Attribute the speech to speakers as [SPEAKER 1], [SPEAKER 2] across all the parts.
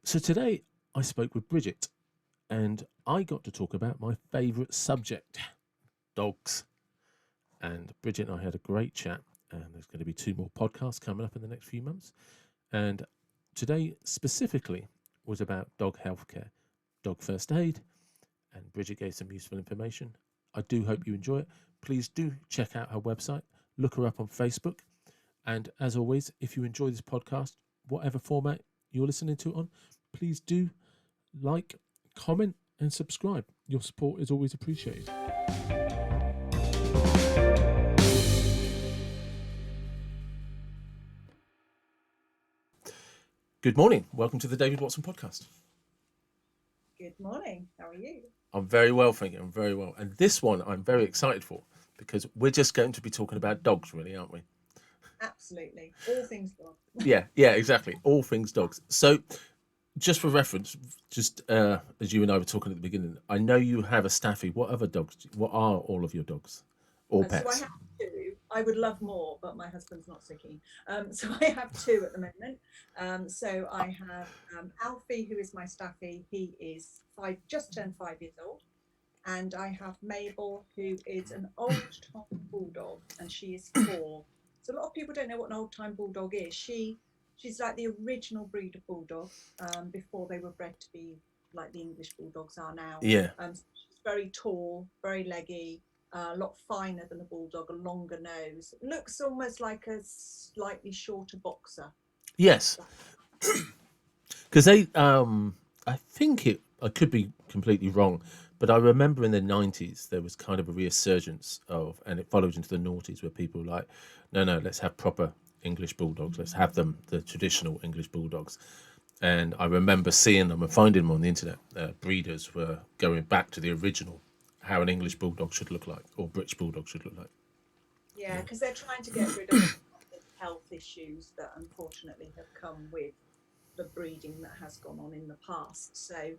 [SPEAKER 1] So today I spoke with Bridget and I got to talk about my favourite subject, dogs. And Bridget and I had a great chat, and there's going to be two more podcasts coming up in the next few months. And today specifically was about dog healthcare, dog first aid, and Bridget gave some useful information. I do hope you enjoy it. Please do check out her website, look her up on Facebook. And as always, if you enjoy this podcast, whatever format you're listening to it on, please do like, comment, and subscribe. Your support is always appreciated. Good morning. Welcome to the David Watson podcast.
[SPEAKER 2] Good morning. How are you?
[SPEAKER 1] I'm very well, thank you. I'm very well. And this one I'm very excited for because we're just going to be talking about dogs, really, aren't we?
[SPEAKER 2] Absolutely. All things dog.
[SPEAKER 1] Yeah, exactly. All things dogs. So, just for reference, just as you and I were talking at the beginning, I know you have a staffy. What other dogs? What are all of your dogs or
[SPEAKER 2] So I
[SPEAKER 1] pets?
[SPEAKER 2] have two. I would love more, but my husband's not so keen. So I have two at the moment. So I have Alfie, who is my staffy. He is just turned 5 years old. And I have Mabel, who is an old time bulldog, and she is 4. So a lot of people don't know what an old time bulldog is. She's like the original breed of bulldog before they were bred to be like the English bulldogs are now.
[SPEAKER 1] Yeah.
[SPEAKER 2] So she's very tall, very leggy, a lot finer than a bulldog, a longer nose. Looks almost like a slightly shorter boxer.
[SPEAKER 1] Yes. Because I think I could be completely wrong, but I remember in the 90s there was kind of a resurgence of, and it followed into the noughties where people were like, no, let's have proper English bulldogs, let's have them, the traditional English bulldogs. And I remember seeing them and finding them on the internet. Breeders were going back to the original, how an English bulldog should look like, or British bulldog should look like.
[SPEAKER 2] Yeah, because they're trying to get rid of a lot of the health issues that unfortunately have come with the breeding that has gone on in the past. So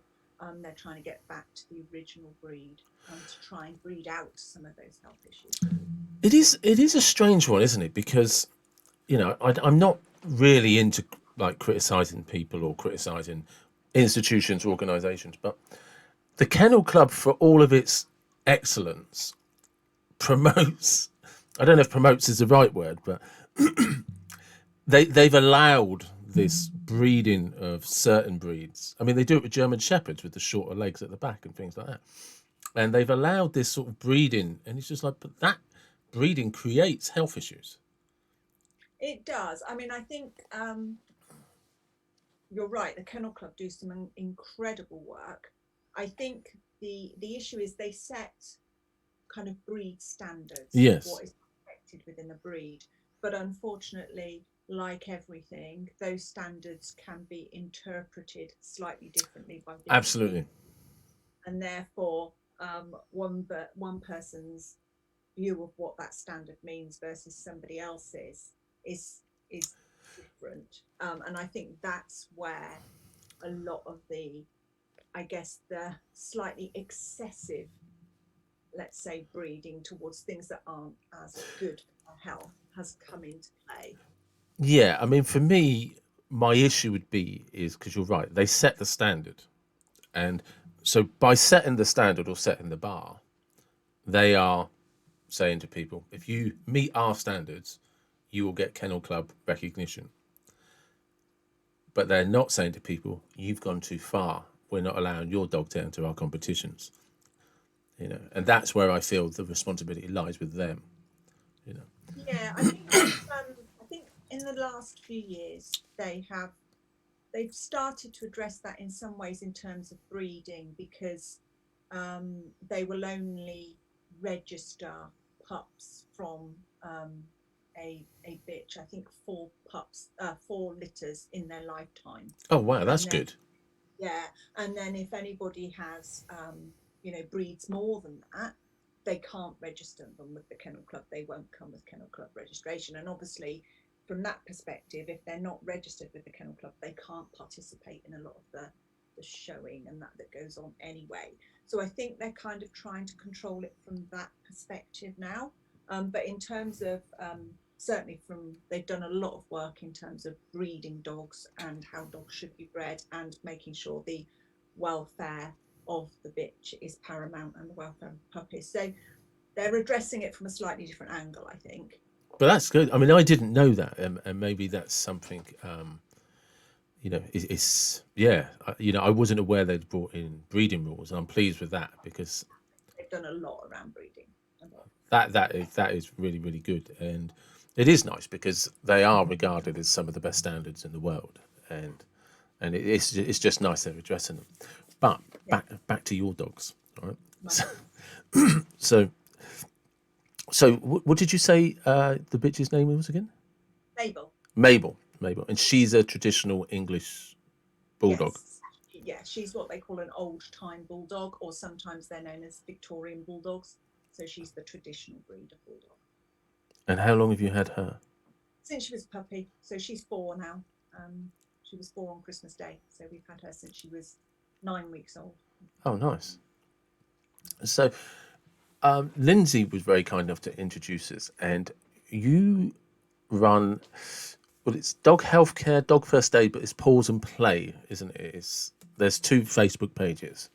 [SPEAKER 2] they're trying to get back to the original breed to try and breed out some of those health issues. Really.
[SPEAKER 1] It is a strange one, isn't it? Because I'm not really into like criticizing people or criticizing institutions or organizations, but the Kennel Club, for all of its excellence, promotes. I don't know if promotes is the right word, but they've allowed this breeding of certain breeds. I mean, they do it with German Shepherds with the shorter legs at the back and things like that. And they've allowed this sort of breeding, and it's just like, but that breeding creates health issues.
[SPEAKER 2] It does. I mean, I think you're right. The Kennel Club do some incredible work. I think the issue is they set kind of breed standards of
[SPEAKER 1] Yes,
[SPEAKER 2] what is expected within a breed. But unfortunately, like everything, those standards can be interpreted slightly differently by different
[SPEAKER 1] absolutely.
[SPEAKER 2] people. And therefore, one person's view of what that standard means versus somebody else's is is different. And I think that's where a lot of I guess, the slightly excessive, let's say, breeding towards things that aren't as good for our health has come into play.
[SPEAKER 1] Yeah, I mean, for me, my issue would be is because you're right, they set the standard, and so by setting the standard or setting the bar, they are saying to people, if you meet our standards, you will get Kennel Club recognition. But they're not saying to people, you've gone too far. We're not allowing your dog to enter our competitions. And that's where I feel the responsibility lies with them. You know,
[SPEAKER 2] Yeah, I think in the last few years they've started to address that in some ways in terms of breeding because they will only register pups from a bitch. I think 4 pups, 4 litters in their lifetime,
[SPEAKER 1] oh wow, that's
[SPEAKER 2] and then
[SPEAKER 1] good.
[SPEAKER 2] yeah, and then if anybody has breeds more than that, they can't register them with the Kennel Club. They won't come with Kennel Club registration, and obviously from that perspective, if they're not registered with the Kennel Club, they can't participate in a lot of the showing and that goes on anyway. So I think they're kind of trying to control it from that perspective now. But in terms of certainly they've done a lot of work in terms of breeding dogs and how dogs should be bred and making sure the welfare of the bitch is paramount and the welfare of the puppies. So they're addressing it from a slightly different angle, I think.
[SPEAKER 1] But that's good. I mean, I didn't know that, and maybe that's something. It's yeah. I wasn't aware they'd brought in breeding rules, and I'm pleased with that because
[SPEAKER 2] They've done a lot around breeding.
[SPEAKER 1] that is really really good, and it is nice because they are regarded as some of the best standards in the world, and it's just nice they're addressing them. But
[SPEAKER 2] Yeah,
[SPEAKER 1] back to your dogs, all right?
[SPEAKER 2] my
[SPEAKER 1] So
[SPEAKER 2] dogs.
[SPEAKER 1] so, what did you say the bitch's name was again?
[SPEAKER 2] Mabel.
[SPEAKER 1] Mabel, and she's a traditional English bulldog.
[SPEAKER 2] Yes. Yeah, she's what they call an old time bulldog, or sometimes they're known as Victorian bulldogs. So she's the traditional breed of bulldog.
[SPEAKER 1] And how long have you had her?
[SPEAKER 2] Since she was a puppy, so she's 4 now. She was 4 on Christmas Day, so we've had her since she was 9 weeks old.
[SPEAKER 1] Oh, nice. So, Lindsay was very kind enough to introduce us, and you run. Well, it's dog healthcare, dog first aid, but it's pause and play, isn't it? There's 2 Facebook pages.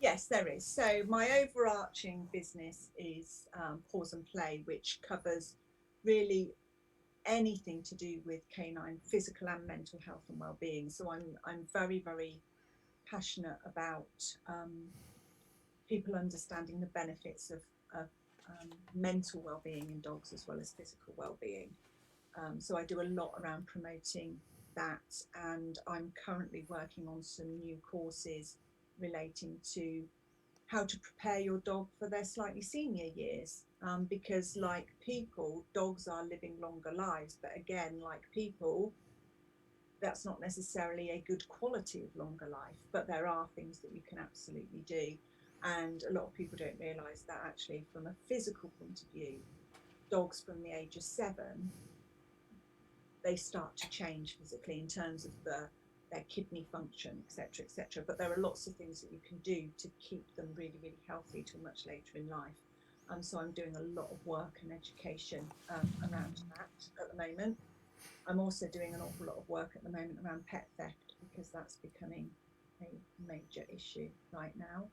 [SPEAKER 2] Yes, there is. So my overarching business is Pause and Play, which covers really anything to do with canine physical and mental health and well-being. So I'm very very passionate about people understanding the benefits of mental well-being in dogs as well as physical well-being. So I do a lot around promoting that, and I'm currently working on some new courses relating to how to prepare your dog for their slightly senior years. Because, like people, dogs are living longer lives, but again, like people, that's not necessarily a good quality of longer life. But there are things that you can absolutely do. And a lot of people don't realize that actually, from a physical point of view, dogs from the age of 7, they start to change physically in terms of their kidney function, etc., etc. But there are lots of things that you can do to keep them really, really healthy till much later in life. So I'm doing a lot of work and education around that at the moment. I'm also doing an awful lot of work at the moment around pet theft because that's becoming a major issue right now.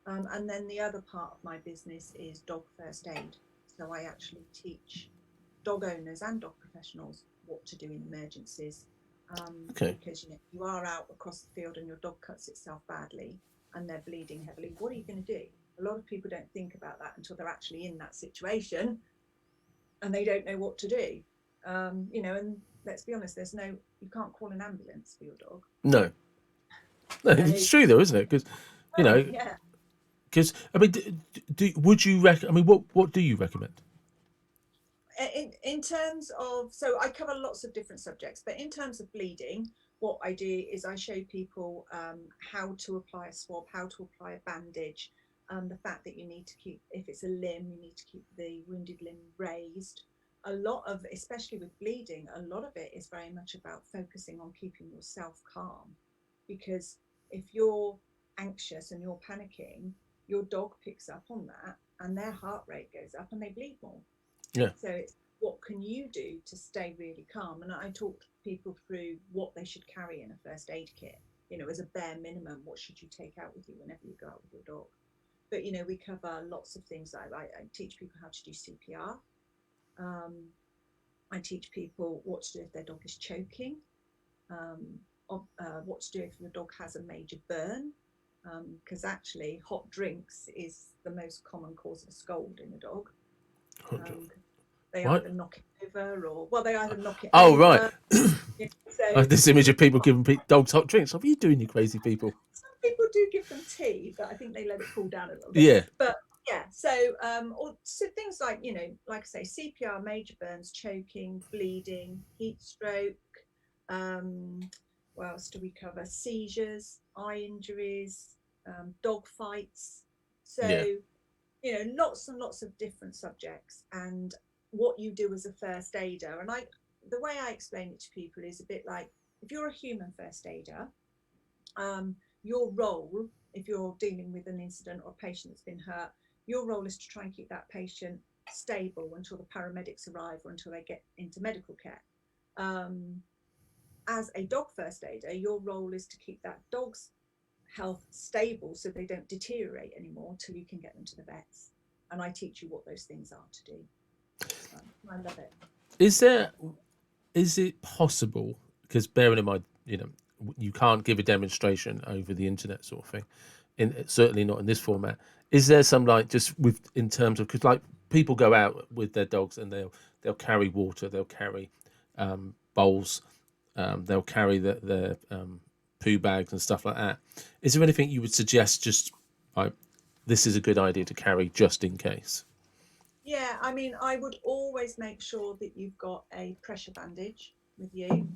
[SPEAKER 2] And then the other part of my business is dog first aid. So I actually teach dog owners and dog professionals what to do in emergencies.
[SPEAKER 1] Okay.
[SPEAKER 2] Because you are out across the field and your dog cuts itself badly and they're bleeding heavily. What are you going to do? A lot of people don't think about that until they're actually in that situation and they don't know what to do. And let's be honest, you can't call an ambulance for your dog.
[SPEAKER 1] No, no,
[SPEAKER 2] So,
[SPEAKER 1] it's true though, isn't it? Because you
[SPEAKER 2] oh,
[SPEAKER 1] know,
[SPEAKER 2] yeah.
[SPEAKER 1] because I mean, would you I mean, what do you recommend?
[SPEAKER 2] In terms of, so I cover lots of different subjects, but in terms of bleeding, what I do is I show people how to apply a swab, how to apply a bandage, the fact that you need to keep, if it's a limb, you need to keep the wounded limb raised. A lot of, especially with bleeding, a lot of it is very much about focusing on keeping yourself calm, because if you're anxious and you're panicking, your dog picks up on that and their heart rate goes up and they bleed more.
[SPEAKER 1] Yeah.
[SPEAKER 2] So it's what can you do to stay really calm? And I talk people through what they should carry in a first aid kit. As a bare minimum, what should you take out with you whenever you go out with your dog? But we cover lots of things. I teach people how to do CPR. I teach people what to do if their dog is choking. What to do if your dog has a major burn. Because actually, hot drinks is the most common cause of a scald in a dog. They
[SPEAKER 1] What?
[SPEAKER 2] either knock it over, or well, they either knock it
[SPEAKER 1] Oh, right.
[SPEAKER 2] over.
[SPEAKER 1] I have
[SPEAKER 2] So
[SPEAKER 1] this image of people giving dogs hot drinks. What are you doing, you crazy people?
[SPEAKER 2] some people do give them tea, but I think they let it cool down a little bit.
[SPEAKER 1] Yeah.
[SPEAKER 2] But yeah, so things like like I say, CPR, major burns, choking, bleeding, heat stroke. Um, what else do we cover? Seizures, eye injuries, dog fights.
[SPEAKER 1] Yeah.
[SPEAKER 2] So lots and lots of different subjects, and what you do as a first aider. And the way I explain it to people is a bit like, if you're a human first aider, your role, if you're dealing with an incident or a patient that's been hurt, your role is to try and keep that patient stable until the paramedics arrive or until they get into medical care. As a dog first aider, your role is to keep that dog's health stable so they don't deteriorate anymore till you can get them to the vets. And I teach you what those things are to do. I love it.
[SPEAKER 1] Is it possible, because bearing in mind, you can't give a demonstration over the internet sort of thing, certainly not in this format. Is there some, like, just with, in terms of, because like people go out with their dogs and they'll carry water, they'll carry bowls, they'll carry their poo bags and stuff like that. Is there anything you would suggest, just like, this is a good idea to carry just in case?
[SPEAKER 2] Yeah, I mean, I would always make sure that you've got a pressure bandage with you.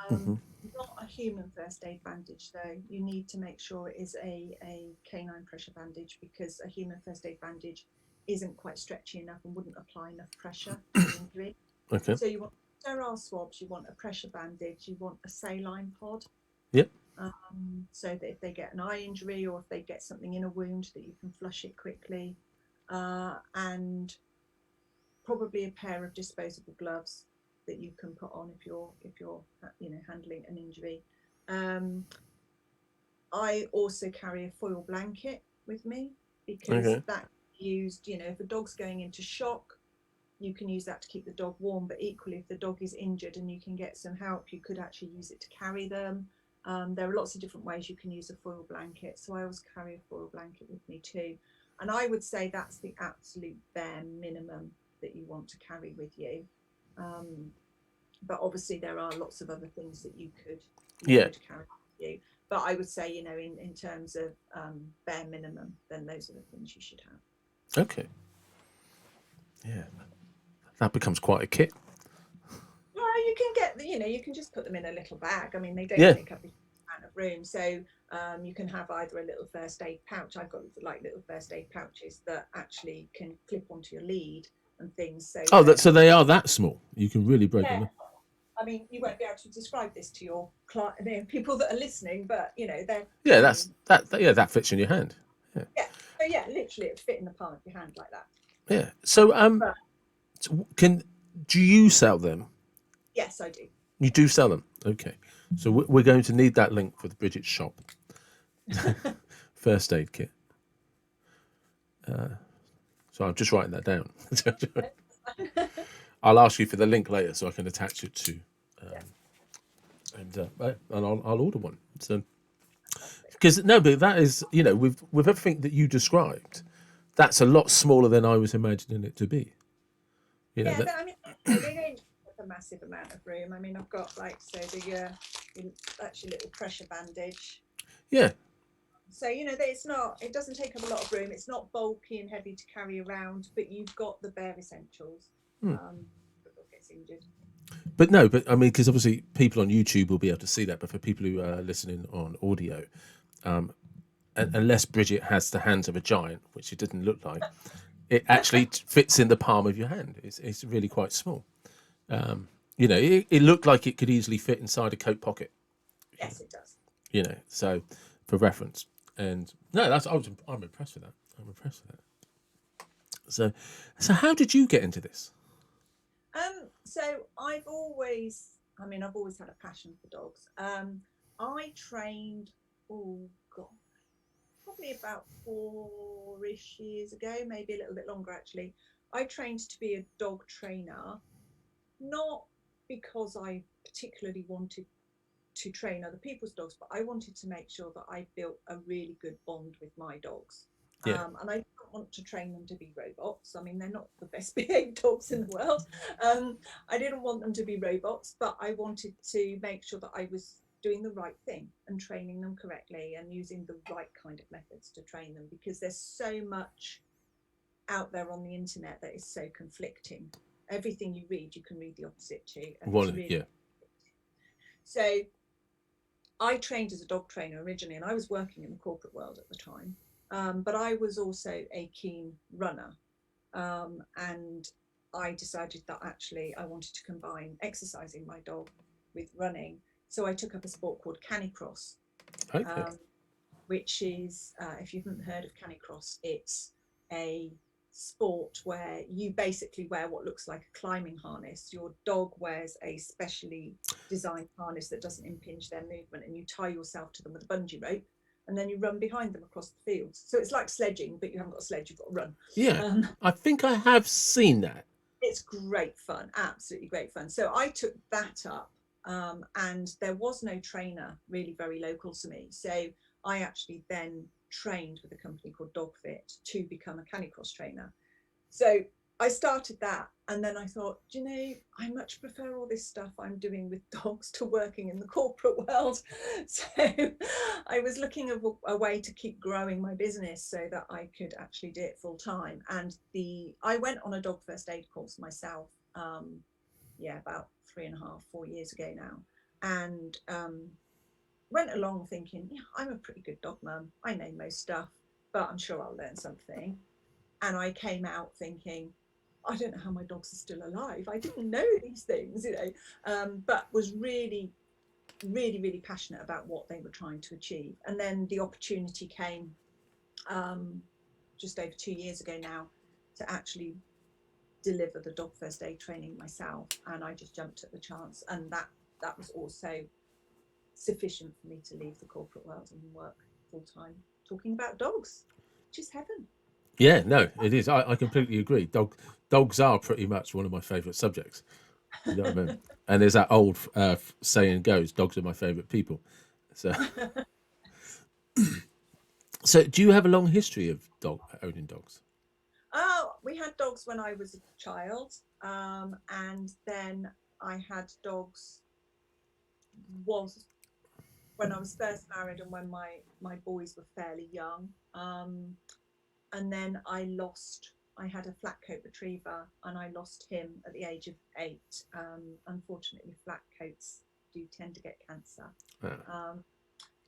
[SPEAKER 1] Hmm.
[SPEAKER 2] Not a human first aid bandage, though. You need to make sure it is a canine pressure bandage, because a human first aid bandage isn't quite stretchy enough and wouldn't apply enough pressure to the injury.
[SPEAKER 1] Okay.
[SPEAKER 2] So you want sterile swabs, you want a pressure bandage, you want a saline pod.
[SPEAKER 1] Yep.
[SPEAKER 2] So that if they get an eye injury or if they get something in a wound, that you can flush it quickly. And probably a pair of disposable gloves that you can put on if you're handling an injury. I also carry a foil blanket with me, because
[SPEAKER 1] Okay.
[SPEAKER 2] that used, if a dog's going into shock, you can use that to keep the dog warm. But equally, if the dog is injured and you can get some help, you could actually use it to carry them. There are lots of different ways you can use a foil blanket, so I always carry a foil blanket with me too. And I would say that's the absolute bare minimum that you want to carry with you. But obviously there are lots of other things that you could carry with you. But I would say, in terms of bare minimum, then those are the things you should have.
[SPEAKER 1] Okay. Yeah, that becomes quite a kit.
[SPEAKER 2] Well, you can get, you can just put them in a little bag. I mean, they don't
[SPEAKER 1] Yeah.
[SPEAKER 2] take up a huge amount of room. So you can have either a little first aid pouch. I've got like little first aid pouches that actually can clip onto your lead and things. So you don't
[SPEAKER 1] So
[SPEAKER 2] have
[SPEAKER 1] they are that small. You can really break them
[SPEAKER 2] yeah.
[SPEAKER 1] up.
[SPEAKER 2] I mean, you won't be able to describe this to your people that are listening, but they're
[SPEAKER 1] Yeah,
[SPEAKER 2] tiny.
[SPEAKER 1] yeah, that fits in your hand. Yeah.
[SPEAKER 2] Yeah. So yeah, literally, it fit in the palm of your hand like that.
[SPEAKER 1] Yeah. So
[SPEAKER 2] But
[SPEAKER 1] do you sell them?
[SPEAKER 2] yes, I do.
[SPEAKER 1] You do sell them. Okay. So we're going to need that link for the Bridget shop. First aid kit. So I'm just writing that down. I'll ask you for the link later so I can attach it to,
[SPEAKER 2] Yeah.
[SPEAKER 1] and I'll order one. So, because no, but that is, with everything that you described, that's a lot smaller than I was imagining it to be.
[SPEAKER 2] Yeah, I mean, they don't take a massive amount of room. I mean, I've got the actually little pressure bandage.
[SPEAKER 1] Yeah.
[SPEAKER 2] So it doesn't take up a lot of room. It's not bulky and heavy to carry around, but you've got the bare essentials. Gets injured.
[SPEAKER 1] But no, but I mean, because obviously people on YouTube will be able to see that, but for people who are listening on audio, unless Bridget has the hands of a giant, which it didn't look like, it actually fits in the palm of your hand. It's really quite small. It looked like it could easily fit inside a coat pocket.
[SPEAKER 2] Yes, it does.
[SPEAKER 1] So for reference. And no, I'm impressed with that. I'm impressed with that. So how did you get into this?
[SPEAKER 2] So I've always had a passion for dogs. I trained, probably about 4-ish years ago, maybe a little bit longer actually. I trained to be a dog trainer, not because I particularly wanted to train other people's dogs, but I wanted to make sure that I built a really good bond with my dogs.
[SPEAKER 1] Yeah.
[SPEAKER 2] And I don't want to train them to be robots. I mean, they're not the best behaved dogs in the world. I didn't want them to be robots, but I wanted to make sure that I was doing the right thing and training them correctly and using the right kind of methods to train them, because there's so much out there on the internet that is so conflicting. Everything you read, you can read the opposite to. And it's really
[SPEAKER 1] Yeah.
[SPEAKER 2] So I trained as a dog trainer originally, and I was working in the corporate world at the time. But I was also a keen runner. And I decided that actually I wanted to combine exercising my dog with running. So I took up a sport called canicross,
[SPEAKER 1] Okay.
[SPEAKER 2] which is, if you haven't heard of canicross, it's a sport where you basically wear what looks like a climbing harness. Your dog wears a specially designed harness that doesn't impinge their movement, and you tie yourself to them with a bungee rope, and then you run behind them across the fields. So it's like sledging, but you haven't got a sledge, you've got to run.
[SPEAKER 1] Yeah, I think I have seen that.
[SPEAKER 2] It's great fun, absolutely great fun. So I took that up, and there was no trainer really very local to me. So I actually then trained with a company called Dogfit to become a canicross trainer. So I started that, and then I thought, you know, I much prefer all this stuff I'm doing with dogs to working in the corporate world. So I was looking at a way to keep growing my business so that I could actually do it full time. And I went on a dog first aid course myself, about 3.5, 4 years ago now, and went along thinking, yeah, I'm a pretty good dog mum. I know most stuff, but I'm sure I'll learn something. And I came out thinking, I don't know how my dogs are still alive. I didn't know these things, but was really, really, really passionate about what they were trying to achieve. And then the opportunity came just over 2 years ago now to actually deliver the dog first aid training myself. And I just jumped at the chance. And that was also sufficient for me to leave the corporate world and work full time talking about dogs, which is heaven.
[SPEAKER 1] Yeah, no, it is. I completely agree. Dogs are pretty much one of my favourite subjects. You know what I mean? And there's that old saying goes, "Dogs are my favourite people." So, so do you have a long history of owning dogs?
[SPEAKER 2] Oh, we had dogs when I was a child, and then I had dogs was when I was first married and when my boys were fairly young. And then I had a flat coat retriever, and I lost him at the age of 8. Unfortunately, flat coats do tend to get cancer. Um,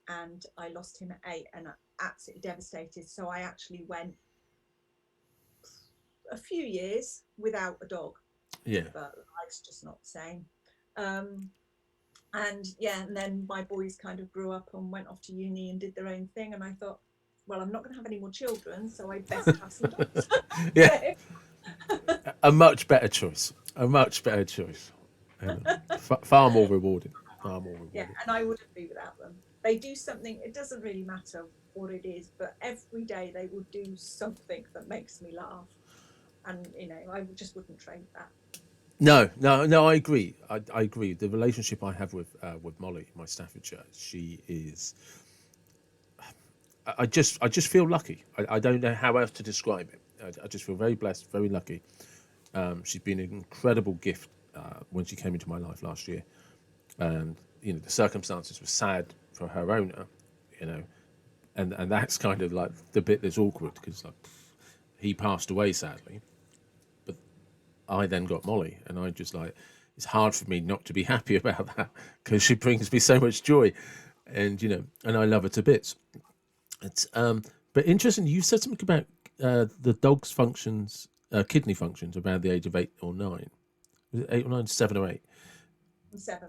[SPEAKER 2] and I lost him at 8, and I'm absolutely devastated. So I actually went a few years without a dog,
[SPEAKER 1] Yeah,
[SPEAKER 2] but life's just not the same. Um, and yeah, and then my boys kind of grew up and went off to uni and did their own thing. And I thought, well, I'm not going to have any more children, so I best have some dogs.
[SPEAKER 1] yeah,
[SPEAKER 2] So,
[SPEAKER 1] a much better choice. A much better choice. Far more rewarding. Far more
[SPEAKER 2] yeah,
[SPEAKER 1] rewarding.
[SPEAKER 2] and I wouldn't be without them. They do something, it doesn't really matter what it is, but every day they will do something that makes me laugh. And, I just wouldn't trade that.
[SPEAKER 1] No, no, no. I agree. I agree. The relationship I have with Molly, my Staffordshire, she is. I just feel lucky. I don't know how else to describe it. I just feel very blessed, very lucky. She's been an incredible gift when she came into my life last year, and the circumstances were sad for her owner, you know, and that's kind of like the bit that's awkward because like he passed away sadly, but I then got Molly, and I just like it's hard for me not to be happy about that because she brings me so much joy, and and I love her to bits. It's but interesting. You said something about the dog's functions, kidney functions, around the age of 8 or 9. Was it 8 or 9, 7 or 8?
[SPEAKER 2] I'm 7.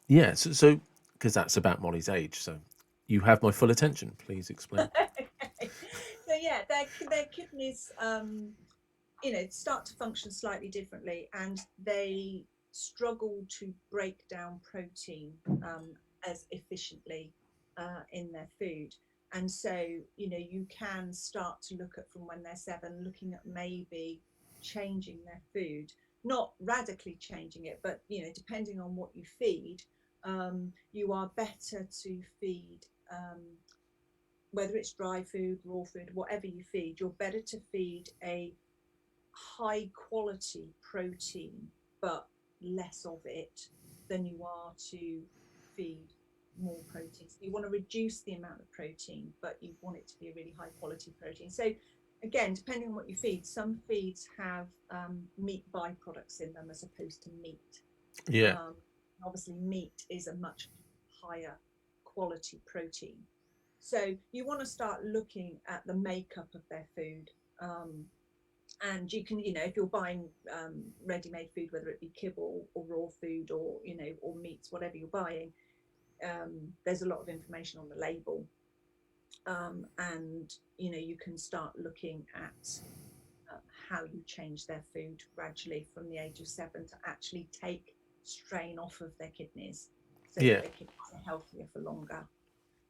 [SPEAKER 1] Yeah. So because that's about Molly's age. So you have my full attention. Please explain.
[SPEAKER 2] Okay. So yeah, their kidneys, start to function slightly differently, and they struggle to break down protein as efficiently in their food. And so, you can start to look at, from when they're 7, looking at maybe changing their food, not radically changing it, but depending on what you feed, you are better to feed. Whether it's dry food, raw food, whatever you feed, you're better to feed a high quality protein, but less of it, than you are to feed more protein. So you want to reduce the amount of protein, but you want it to be a really high quality protein. So again, depending on what you feed, some feeds have meat byproducts in them as opposed to meat.
[SPEAKER 1] Yeah.
[SPEAKER 2] Obviously, meat is a much higher quality protein. So you want to start looking at the makeup of their food. And you can, if you're buying ready-made food, whether it be kibble or raw food, or or meats, whatever you're buying, there's a lot of information on the label, and you can start looking at how you change their food gradually from the age of 7 to actually take strain off of their kidneys so that
[SPEAKER 1] Yeah.
[SPEAKER 2] they can be healthier for longer.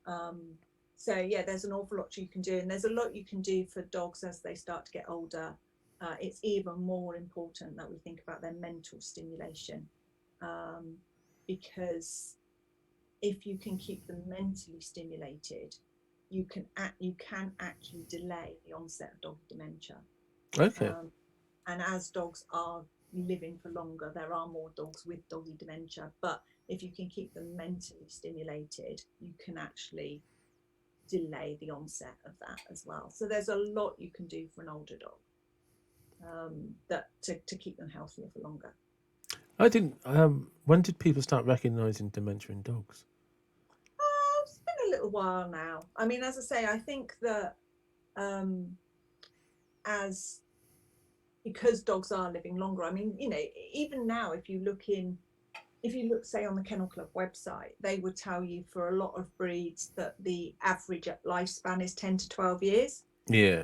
[SPEAKER 2] Um, so yeah, there's an awful lot you can do, and there's a lot you can do for dogs as they start to get older. It's even more important that we think about their mental stimulation, because if you can keep them mentally stimulated, you can actually delay the onset of dog dementia.
[SPEAKER 1] Okay.
[SPEAKER 2] And as dogs are living for longer, there are more dogs with doggy dementia. But if you can keep them mentally stimulated, you can actually delay the onset of that as well. So there's a lot you can do for an older dog, that to keep them healthier for longer.
[SPEAKER 1] I didn't. When did people start recognizing dementia in dogs?
[SPEAKER 2] It's been a little while now. I mean, as I say, I think that as because dogs are living longer. I mean, even now, if you look, say, on the Kennel Club website, they would tell you for a lot of breeds that the average lifespan is 10 to 12 years.
[SPEAKER 1] Yeah.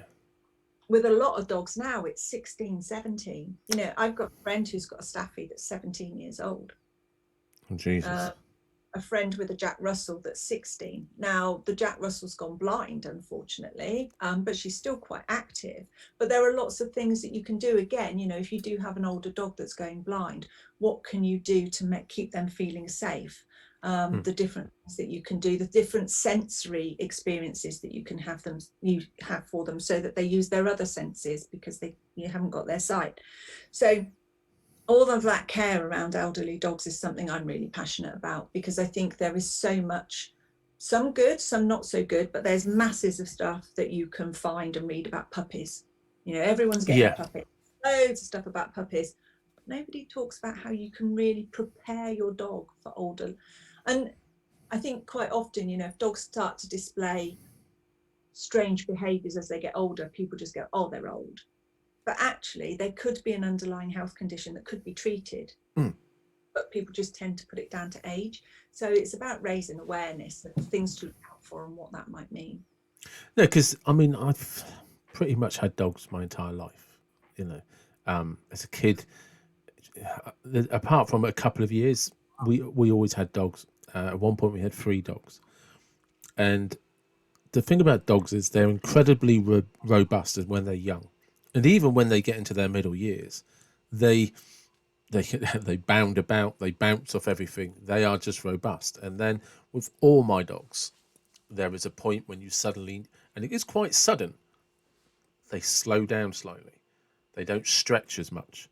[SPEAKER 2] With a lot of dogs now, it's 16, 17. I've got a friend who's got a staffy that's 17 years old.
[SPEAKER 1] Oh, Jesus.
[SPEAKER 2] A friend with a Jack Russell that's 16. Now, the Jack Russell's gone blind, unfortunately, but she's still quite active. But there are lots of things that you can do. Again, if you do have an older dog that's going blind, what can you do to keep them feeling safe? The different things that you can do, the different sensory experiences that you have for them, so that they use their other senses because you haven't got their sight. So all of that care around elderly dogs is something I'm really passionate about, because I think there is so much, some good, some not so good, but there's masses of stuff that you can find and read about puppies. Everyone's getting a puppy, loads of stuff about puppies. Nobody talks about how you can really prepare your dog for older. And I think quite often, if dogs start to display strange behaviors as they get older, people just go, oh, they're old. But actually, there could be an underlying health condition that could be treated, but people just tend to put it down to age. So it's about raising awareness of things to look out for and what that might mean.
[SPEAKER 1] No, because I mean, I've pretty much had dogs my entire life. As a kid, apart from a couple of years, we always had dogs. At one point, we had 3 dogs, and the thing about dogs is they're incredibly robust when they're young, and even when they get into their middle years, they they bound about, they bounce off everything. They are just robust. And then with all my dogs, there is a point when you suddenly, and it is quite sudden, they slow down slowly. They don't stretch as much.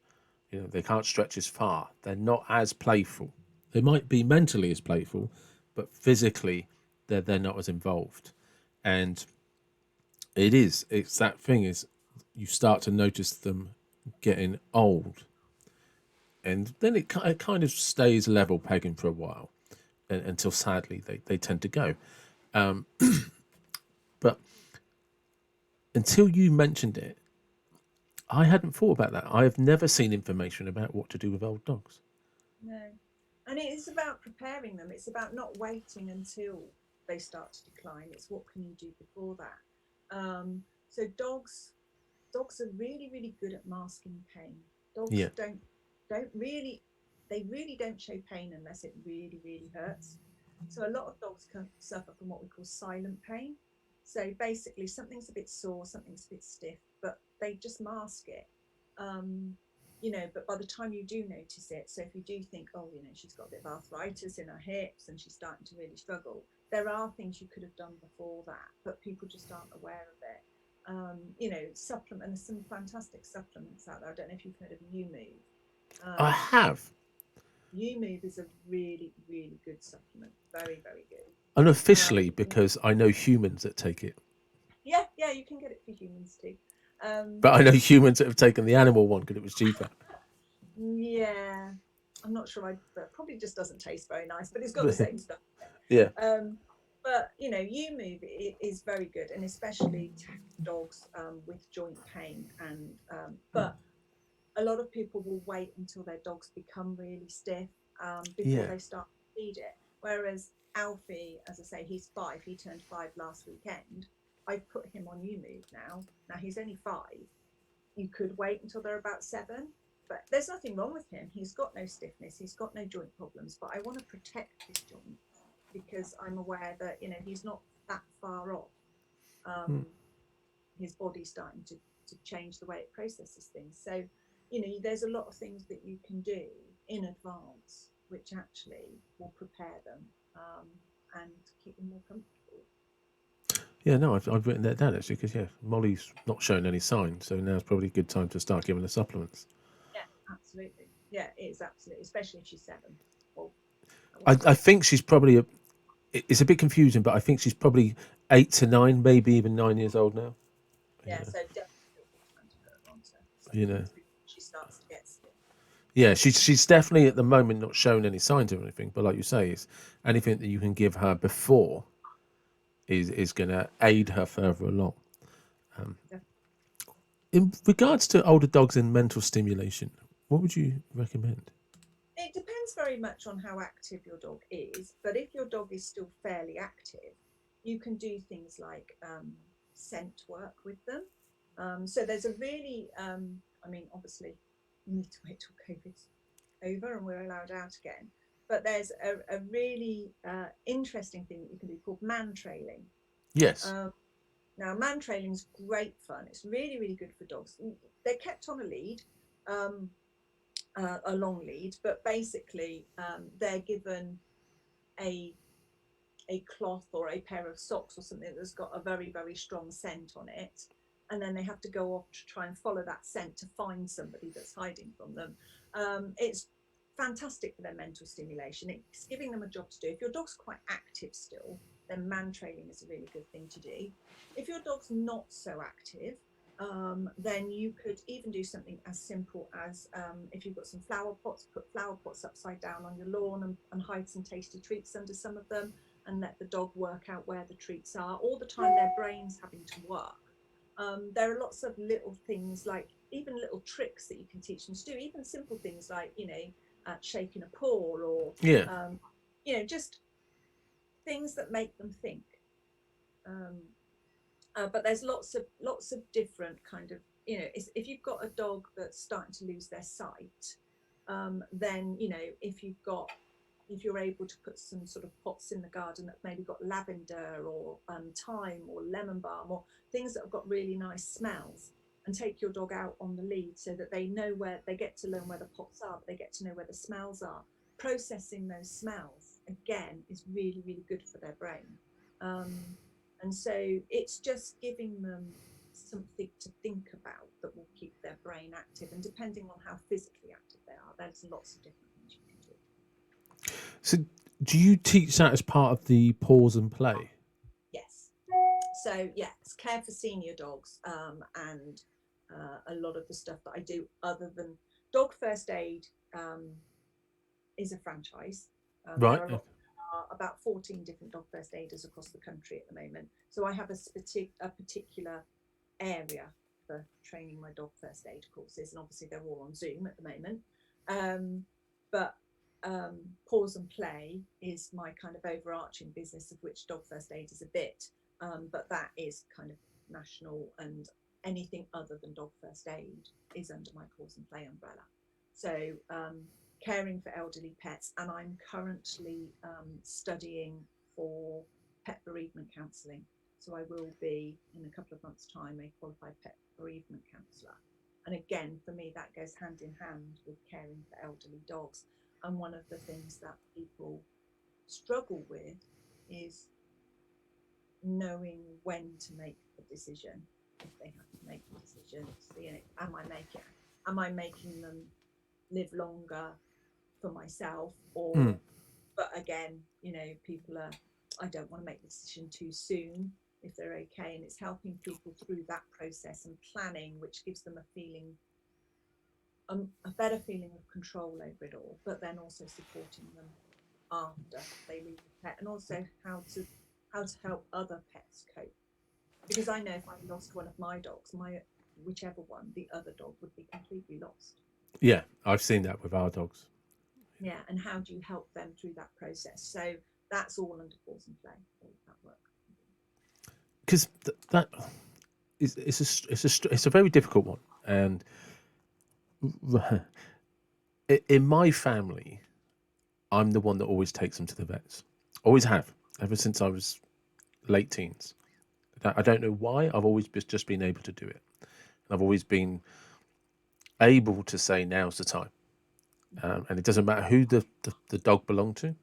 [SPEAKER 1] They can't stretch as far. They're not as playful. They might be mentally as playful, but physically they're not as involved. And it's that thing is you start to notice them getting old, and then it kind of stays level pegging for a while, until sadly they tend to go. But until you mentioned it, I hadn't thought about that. I have never seen information about what to do with old dogs.
[SPEAKER 2] No. And it is about preparing them. It's about not waiting until they start to decline. It's what can you do before that. So dogs are really, really good at masking pain. Dogs
[SPEAKER 1] Yeah.
[SPEAKER 2] don't really, they really don't show pain unless it really, really hurts. So a lot of dogs can suffer from what we call silent pain. So basically, something's a bit sore, something's a bit stiff, but they just mask it. Um, but by the time you do notice it, so if you do think, oh, she's got a bit of arthritis in her hips and she's starting to really struggle, there are things you could have done before that, but people just aren't aware of it. Supplement. There's some fantastic supplements out there. I don't know if you've heard of UMove.
[SPEAKER 1] I have.
[SPEAKER 2] UMove is a really, really good supplement. Very, very good.
[SPEAKER 1] Unofficially, because I know humans that take it.
[SPEAKER 2] Yeah, you can get it for humans too.
[SPEAKER 1] But I know humans that have taken the animal one because it was cheaper.
[SPEAKER 2] Yeah, I'm not sure. But probably just doesn't taste very nice, but it's got the same stuff.
[SPEAKER 1] Yeah.
[SPEAKER 2] But UMove is very good, and especially dogs with joint pain. And but a lot of people will wait until their dogs become really stiff before they start to feed it. Whereas Alfie, as I say, he's 5. He turned 5 last weekend. I've put him on UMove now. Now he's only 5, You could wait until they're about 7, but there's nothing wrong with him. He's got no stiffness, he's got no joint problems, but I want to protect his joint because I'm aware that, he's not that far off.
[SPEAKER 1] Mm.
[SPEAKER 2] His body's starting to change the way it processes things. So, there's a lot of things that you can do in advance, which actually will prepare them and keep them more comfortable.
[SPEAKER 1] Yeah, no, I've written that down actually because Molly's not showing any signs, so now's probably a good time to start giving her supplements.
[SPEAKER 2] Yeah, absolutely. Yeah, it is absolutely, especially if she's 7. Well,
[SPEAKER 1] I think she's probably it's a bit confusing, but I think she's probably 8 to 9, maybe even 9 years old now.
[SPEAKER 2] yeah, so definitely a good time to put her onto
[SPEAKER 1] You know,
[SPEAKER 2] supplements before she starts to get stiff.
[SPEAKER 1] yeah, she's definitely at the moment not showing any signs of anything. But like you say, it's anything that you can give her before is going to aid her further along. In regards to older dogs and mental stimulation, what would you recommend?
[SPEAKER 2] It depends very much on how active your dog is, but if your dog is still fairly active, you can do things like scent work with them. So there's a really, obviously, we need to wait till COVID's over and we're allowed out again. But there's a really interesting thing that you can do called man trailing.
[SPEAKER 1] Yes.
[SPEAKER 2] Now, man trailing is great fun. It's really, really good for dogs. They're kept on a lead. A long lead, but basically they're given a cloth or a pair of socks or something that's got a very, very strong scent on it, and then they have to go off to try and follow that scent to find somebody that's hiding from them. It's fantastic for their mental stimulation. It's giving them a job to do. If your dog's quite active still, then man trailing is a really good thing to do. If your dog's not so active, then you could even do something as simple as if you've got some flower pots, put flower pots upside down on your lawn and hide some tasty treats under some of them and let the dog work out where the treats are. All the time their brain's having to work. There are lots of little things, like even little tricks that you can teach them to do, even simple things like, shaking a paw or,
[SPEAKER 1] Yeah.
[SPEAKER 2] Just things that make them think. But there's lots of different kind of, if you've got a dog that's starting to lose their sight, then if you're able to put some sort of pots in the garden that maybe got lavender or thyme or lemon balm or things that have got really nice smells, and take your dog out on the lead so that they know where they get to learn where the pots are, but they get to know where the smells are. Processing those smells again is really, really good for their brain. And so it's just giving them something to think about that will keep their brain active. And depending on how physically active they are, there's lots of different things you can do.
[SPEAKER 1] So, do you teach that as part of the pause and play?
[SPEAKER 2] Yes. So, yes, care for senior dogs and a lot of the stuff that I do other than dog first aid is a franchise.
[SPEAKER 1] Right.
[SPEAKER 2] There are about 14 different dog first aiders across the country at the moment. So I have a particular area for training my dog first aid courses, and obviously they're all on Zoom at the moment. But pause and play is my kind of overarching business, of which dog first aid is a bit. But that is kind of national, and anything other than dog first aid is under my pause and play umbrella. So caring for elderly pets, and I'm currently studying for pet bereavement counselling. So I will be, in a couple of months' time, a qualified pet bereavement counsellor. And again, for me, that goes hand in hand with caring for elderly dogs. And one of the things that people struggle with is knowing when to make the decision, if they have to make the decision. So, am I making them live longer for myself, or but again, people are, I don't want to make the decision too soon if they're okay, and it's helping people through that process and planning, which gives them a feeling, a better feeling of control over it all, but then also supporting them after they leave the pet, and also how to help other pets cope, because I know if I lost one of my dogs, whichever one, the other dog would be completely lost.
[SPEAKER 1] Yeah, I've seen that with our dogs.
[SPEAKER 2] Yeah, and how do you help them through that process? So that's all under pause and play, all of that work.
[SPEAKER 1] Because that is it's a very difficult one, And in my family, I'm the one that always takes them to the vets. Always have, ever since I was late teens. I don't know why. I've always just been able to do it. And I've always been able to say, now's the time. And it doesn't matter who the dog belonged to,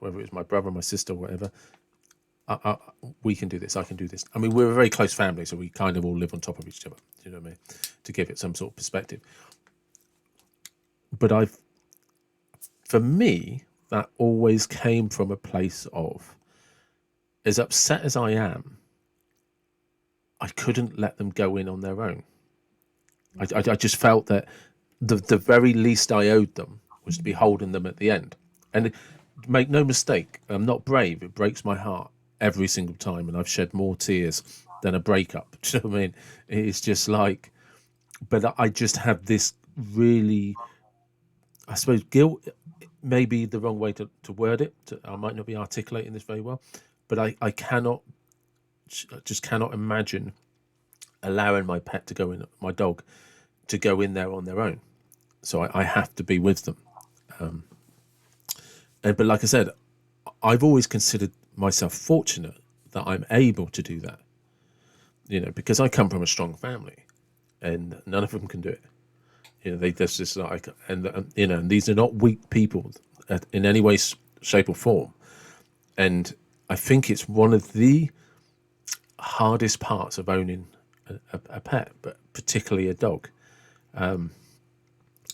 [SPEAKER 1] whether it was my brother, my sister, whatever. We can do this. I can do this. I mean, we're a very close family, so we kind of all live on top of each other. You know what I mean? To give it some sort of perspective. But for me, that always came from a place of, as upset as I am, I couldn't let them go in on their own. I just felt that the very least I owed them was to be holding them at the end. And make no mistake, I'm not brave. It breaks my heart every single time, and I've shed more tears than a breakup. Do you know what I mean? It's just like, but I just have this really, I suppose, guilt. Maybe the wrong way to word it. I might not be articulating this very well, but I just cannot imagine allowing my pet to go in, my dog to go in there on their own. So I have to be with them. But like I said, I've always considered myself fortunate that I'm able to do that. Because I come from a strong family, and none of them can do it. They just like, and these are not weak people in any way, shape, or form. And I think it's one of the hardest parts of owning a pet, but particularly a dog,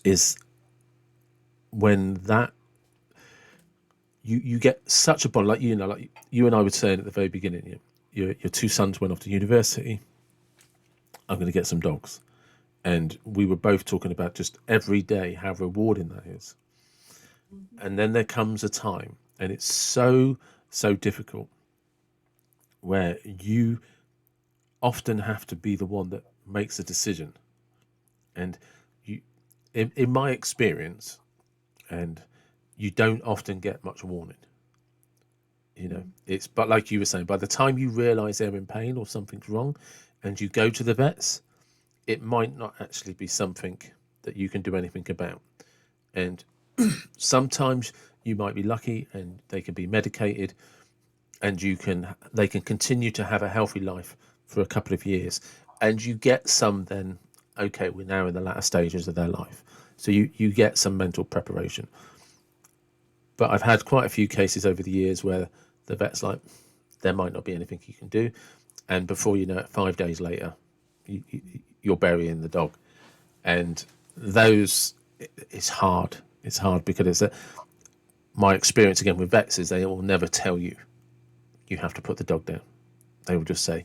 [SPEAKER 1] is when that you get such a bond, like like you and I were saying at the very beginning. Your two sons went off to university. I'm going to get some dogs, and we were both talking about just every day how rewarding that is. And then there comes a time, and it's so difficult, where you often have to be the one that makes a decision. And you, in my experience, and you don't often get much warning. It's, but like you were saying, by the time you realize they're in pain or something's wrong and you go to the vets, it might not actually be something that you can do anything about. And sometimes you might be lucky and they can be medicated, and they can continue to have a healthy life for a couple of years. And you get some, then, okay, we're now in the latter stages of their life. So you get some mental preparation. But I've had quite a few cases over the years where the vet's like, there might not be anything you can do. And before you know it, 5 days later, you're burying the dog. And it's hard. It's hard because my experience again with vets is they will never tell you have to put the dog down. They will just say,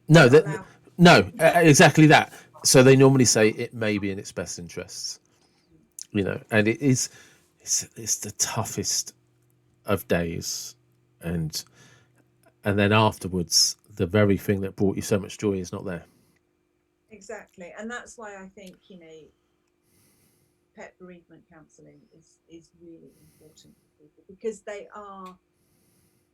[SPEAKER 1] no, exactly that. So they normally say it may be in its best interests, and it's the toughest of days. And then afterwards, the very thing that brought you so much joy is not there.
[SPEAKER 2] Exactly. And that's why I think, pet bereavement counselling is really important for people, because they are,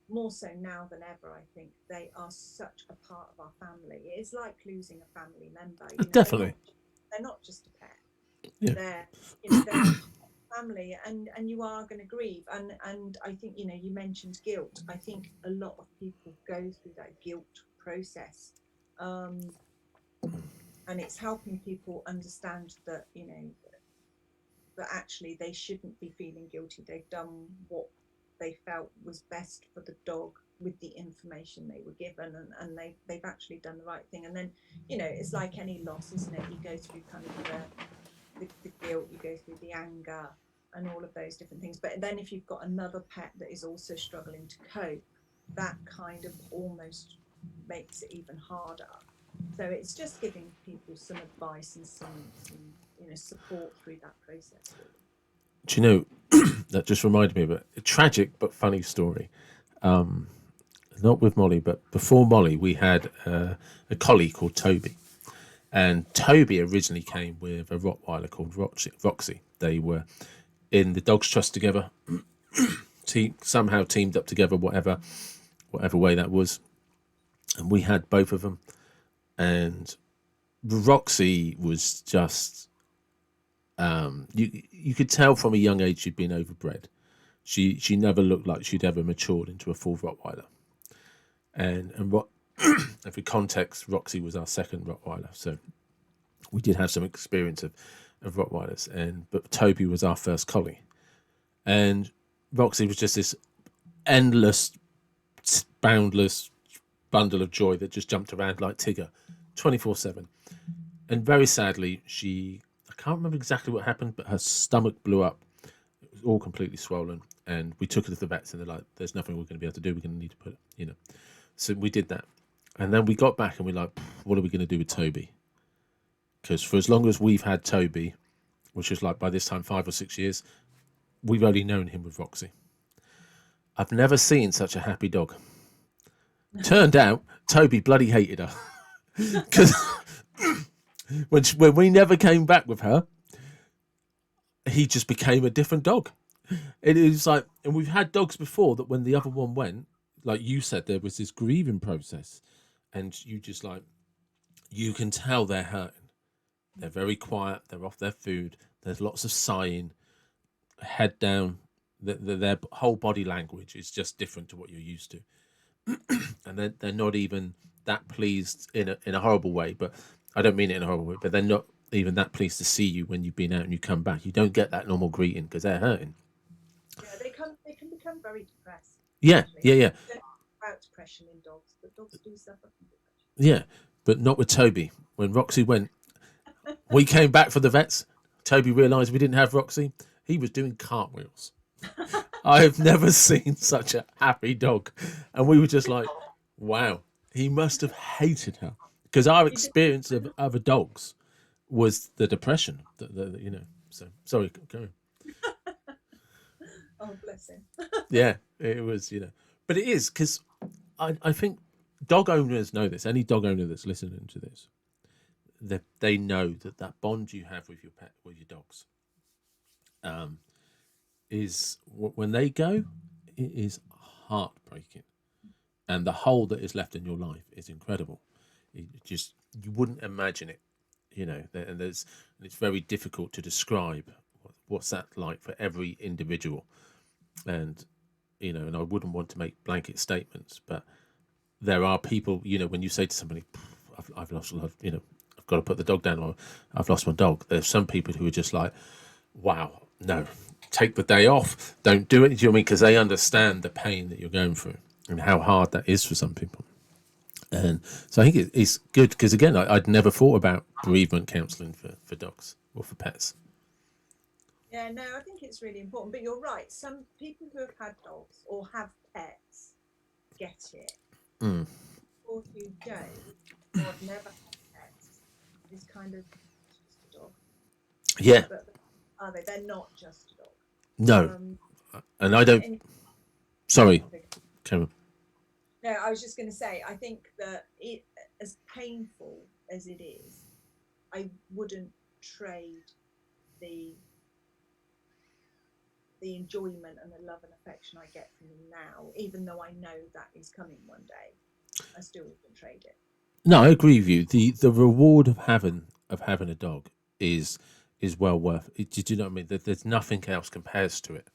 [SPEAKER 2] more so now than ever, I think, they are such a part of our family. It's like losing a family member.
[SPEAKER 1] Definitely.
[SPEAKER 2] They're not just a pet.
[SPEAKER 1] Yeah.
[SPEAKER 2] They're family, and you are going to grieve. And I think, you mentioned guilt. I think a lot of people go through that guilt process. And it's helping people understand that, that actually they shouldn't be feeling guilty. They've done what they felt was best for the dog with the information they were given, and they've actually done the right thing. And then, it's like any loss, isn't it? You go through kind of the guilt, you go through the anger and all of those different things. But then if you've got another pet that is also struggling to cope, that kind of almost makes it even harder. So it's just giving people some advice and some support through that process, really.
[SPEAKER 1] Do you know, that just reminded me of a tragic but funny story. Not with Molly, but before Molly, we had a collie called Toby. And Toby originally came with a Rottweiler called Roxy. They were in the Dogs Trust together, somehow teamed up together, whatever way that was. And we had both of them. And Roxy was just you could tell from a young age she'd been overbred. She never looked like she'd ever matured into a full Rottweiler. And what and for context, Roxy was our second Rottweiler, so we did have some experience of Rottweilers. But Toby was our first collie, and Roxy was just this endless, boundless bundle of joy that just jumped around like Tigger, 24/7. And very sadly, I can't remember exactly what happened, but her stomach blew up. It was all completely swollen, and we took her to the vets, and they're like, "There's nothing we're going to be able to do. We're going to need to put it, So we did that, and then we got back, and we're like, "What are we going to do with Toby?" Because for as long as we've had Toby, which is like by this time 5 or 6 years, we've only known him with Roxy. I've never seen such a happy dog. Turned out Toby bloody hated her because when we never came back with her, he just became a different dog. It is like, and we've had dogs before that when the other one went, like you said, there was this grieving process, and you just like, you can tell they're hurting. They're very quiet. They're off their food. There's lots of sighing, head down. Their whole body language is just different to what you're used to, and they're not even that pleased in a horrible way. But I don't mean it in a horrible way. But they're not even that pleased to see you when you've been out and you come back. You don't get that normal greeting because they're hurting.
[SPEAKER 2] Yeah, they can become very depressed.
[SPEAKER 1] Yeah,
[SPEAKER 2] Actually.
[SPEAKER 1] yeah, yeah.
[SPEAKER 2] Don't know about depression in dogs, but dogs do suffer from depression.
[SPEAKER 1] Yeah, but not with Toby. When Roxy went, we came back for the vets. Toby realised we didn't have Roxy. He was doing cartwheels. I have never seen such a happy dog. And we were just like, wow, he must have hated her. Because our experience of other dogs was the depression. So, sorry, go on.
[SPEAKER 2] Oh, bless him.
[SPEAKER 1] Yeah, it was, But it is, because I think dog owners know this. Any dog owner that's listening to this, they know that bond you have with your pet, with your dogs, is when they go, it is heartbreaking, and the hole that is left in your life is incredible. You wouldn't imagine it, and it's very difficult to describe what's that like for every individual, and and I wouldn't want to make blanket statements, but there are people, when you say to somebody, I've lost a lot, I've got to put the dog down, or I've lost my dog. There's some people who are just like, wow, no, take the day off, don't do it. Do you know what I mean? Because they understand the pain that you're going through and how hard that is for some people. And so I think it's good because, again, I'd never thought about bereavement counselling for dogs or for pets.
[SPEAKER 2] Yeah, no, I think it's really important. But you're right. Some people who have had dogs or have pets get it. Or who don't, or have never had pets, is kind of just a dog.
[SPEAKER 1] Yeah.
[SPEAKER 2] But are they? They're not just a dog.
[SPEAKER 1] No. And I don't. Sorry, Cameron.
[SPEAKER 2] No, I was just going to say, I think that as painful as it is, I wouldn't trade the enjoyment and the love and affection I get from them now, even though I know that is coming one day. I still wouldn't trade it.
[SPEAKER 1] No, I agree with you. The reward of having a dog is well worth it. Do you know what I mean? There's nothing else compares to it.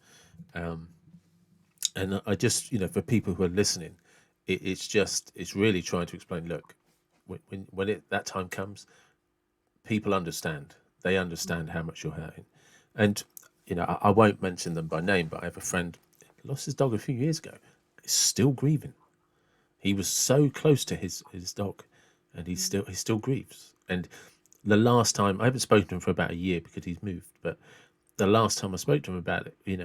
[SPEAKER 1] And I just, for people who are listening, it's really trying to explain. Look, when that time comes, people understand. They understand how much you're hurting, and I won't mention them by name, but I have a friend lost his dog a few years ago. He's still grieving. He was so close to his dog, and he still grieves. And the last time I haven't spoken to him for about a year because he's moved, but the last time I spoke to him about it, he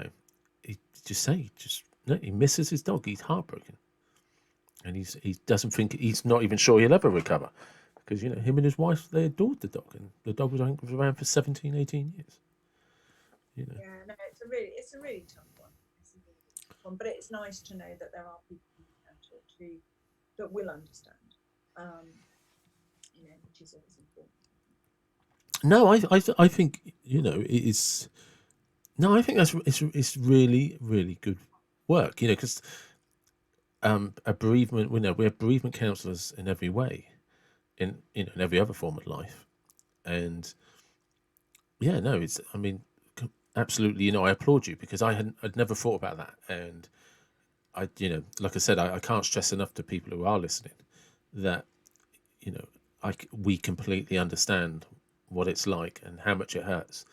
[SPEAKER 1] he misses his dog. He's heartbroken, and he doesn't think, he's not even sure he'll ever recover, because him and his wife, they adored the dog, and the dog was around for 17, 18 years.
[SPEAKER 2] Yeah, no, it's a really tough one. It's a really tough one, but it's nice to know that there are people you can talk to that will understand. Which is always important.
[SPEAKER 1] No, I think it is. No, I think it's really, really good work. Because a bereavement, we have bereavement counsellors in every way, in in every other form of life. And yeah, no, it's I mean, absolutely. I applaud you because I'd never thought about that. And I, like I said, I can't stress enough to people who are listening that you know we completely understand what it's like and how much it hurts,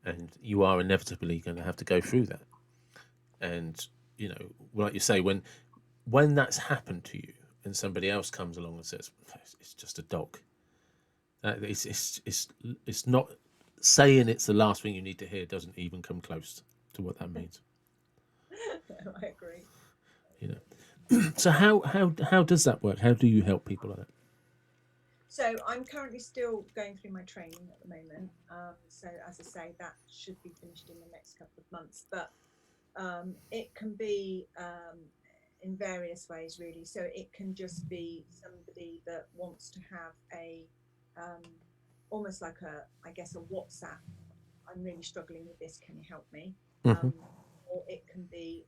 [SPEAKER 1] and you are inevitably going to have to go through that. And like you say, when that's happened to you and somebody else comes along and says it's just a dog, it's not saying it's the last thing you need to hear doesn't even come close to what that means.
[SPEAKER 2] I agree. I
[SPEAKER 1] you
[SPEAKER 2] agree.
[SPEAKER 1] know so how does that work? How do you help people like that?
[SPEAKER 2] So I'm currently still going through my training at the moment. So as I say, that should be finished in the next couple of months. But it can be in various ways, really. So it can just be somebody that wants to have a um, almost like I guess, a WhatsApp. I'm really struggling with this. Can you help me?
[SPEAKER 1] Hmm.
[SPEAKER 2] Um, or it can be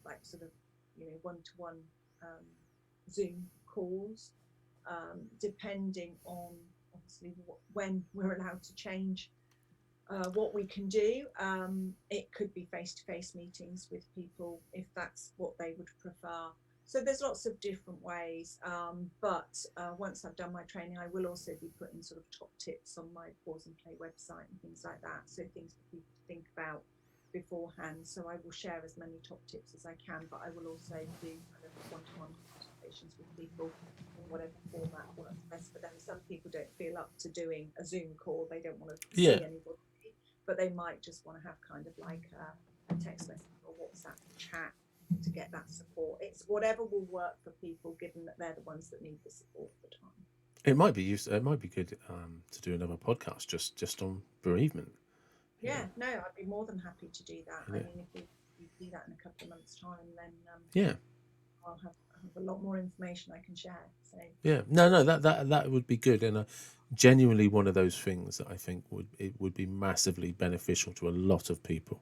[SPEAKER 2] like sort of, one-to-one um, Zoom calls, depending on obviously when we're allowed to change what we can do. It could be face-to-face meetings with people if that's what they would prefer. So there's lots of different ways. But once I've done my training, I will also be putting sort of top tips on my Pause and Play website and things like that. So things for people to think about beforehand. So I will share as many top tips as I can, but I will also do kind of one-to-one consultations with people in whatever format works best for them. Some people don't feel up to doing a Zoom call. They don't want to
[SPEAKER 1] Yeah,
[SPEAKER 2] see anybody, but they might just want to have kind of like a text message or WhatsApp chat to get that support. It's whatever will work for people, given that they're the ones that need the support at the time.
[SPEAKER 1] it might be good to do another podcast just on bereavement. you know
[SPEAKER 2] Yeah, no, I'd be more than happy to do that.
[SPEAKER 1] you
[SPEAKER 2] I
[SPEAKER 1] know
[SPEAKER 2] mean, if we do that in a couple of months' time, then
[SPEAKER 1] yeah.
[SPEAKER 2] I'll have a lot more information I can share. So
[SPEAKER 1] Yeah, no, that would be good, and genuinely one of those things that I think would be massively beneficial to a lot of people.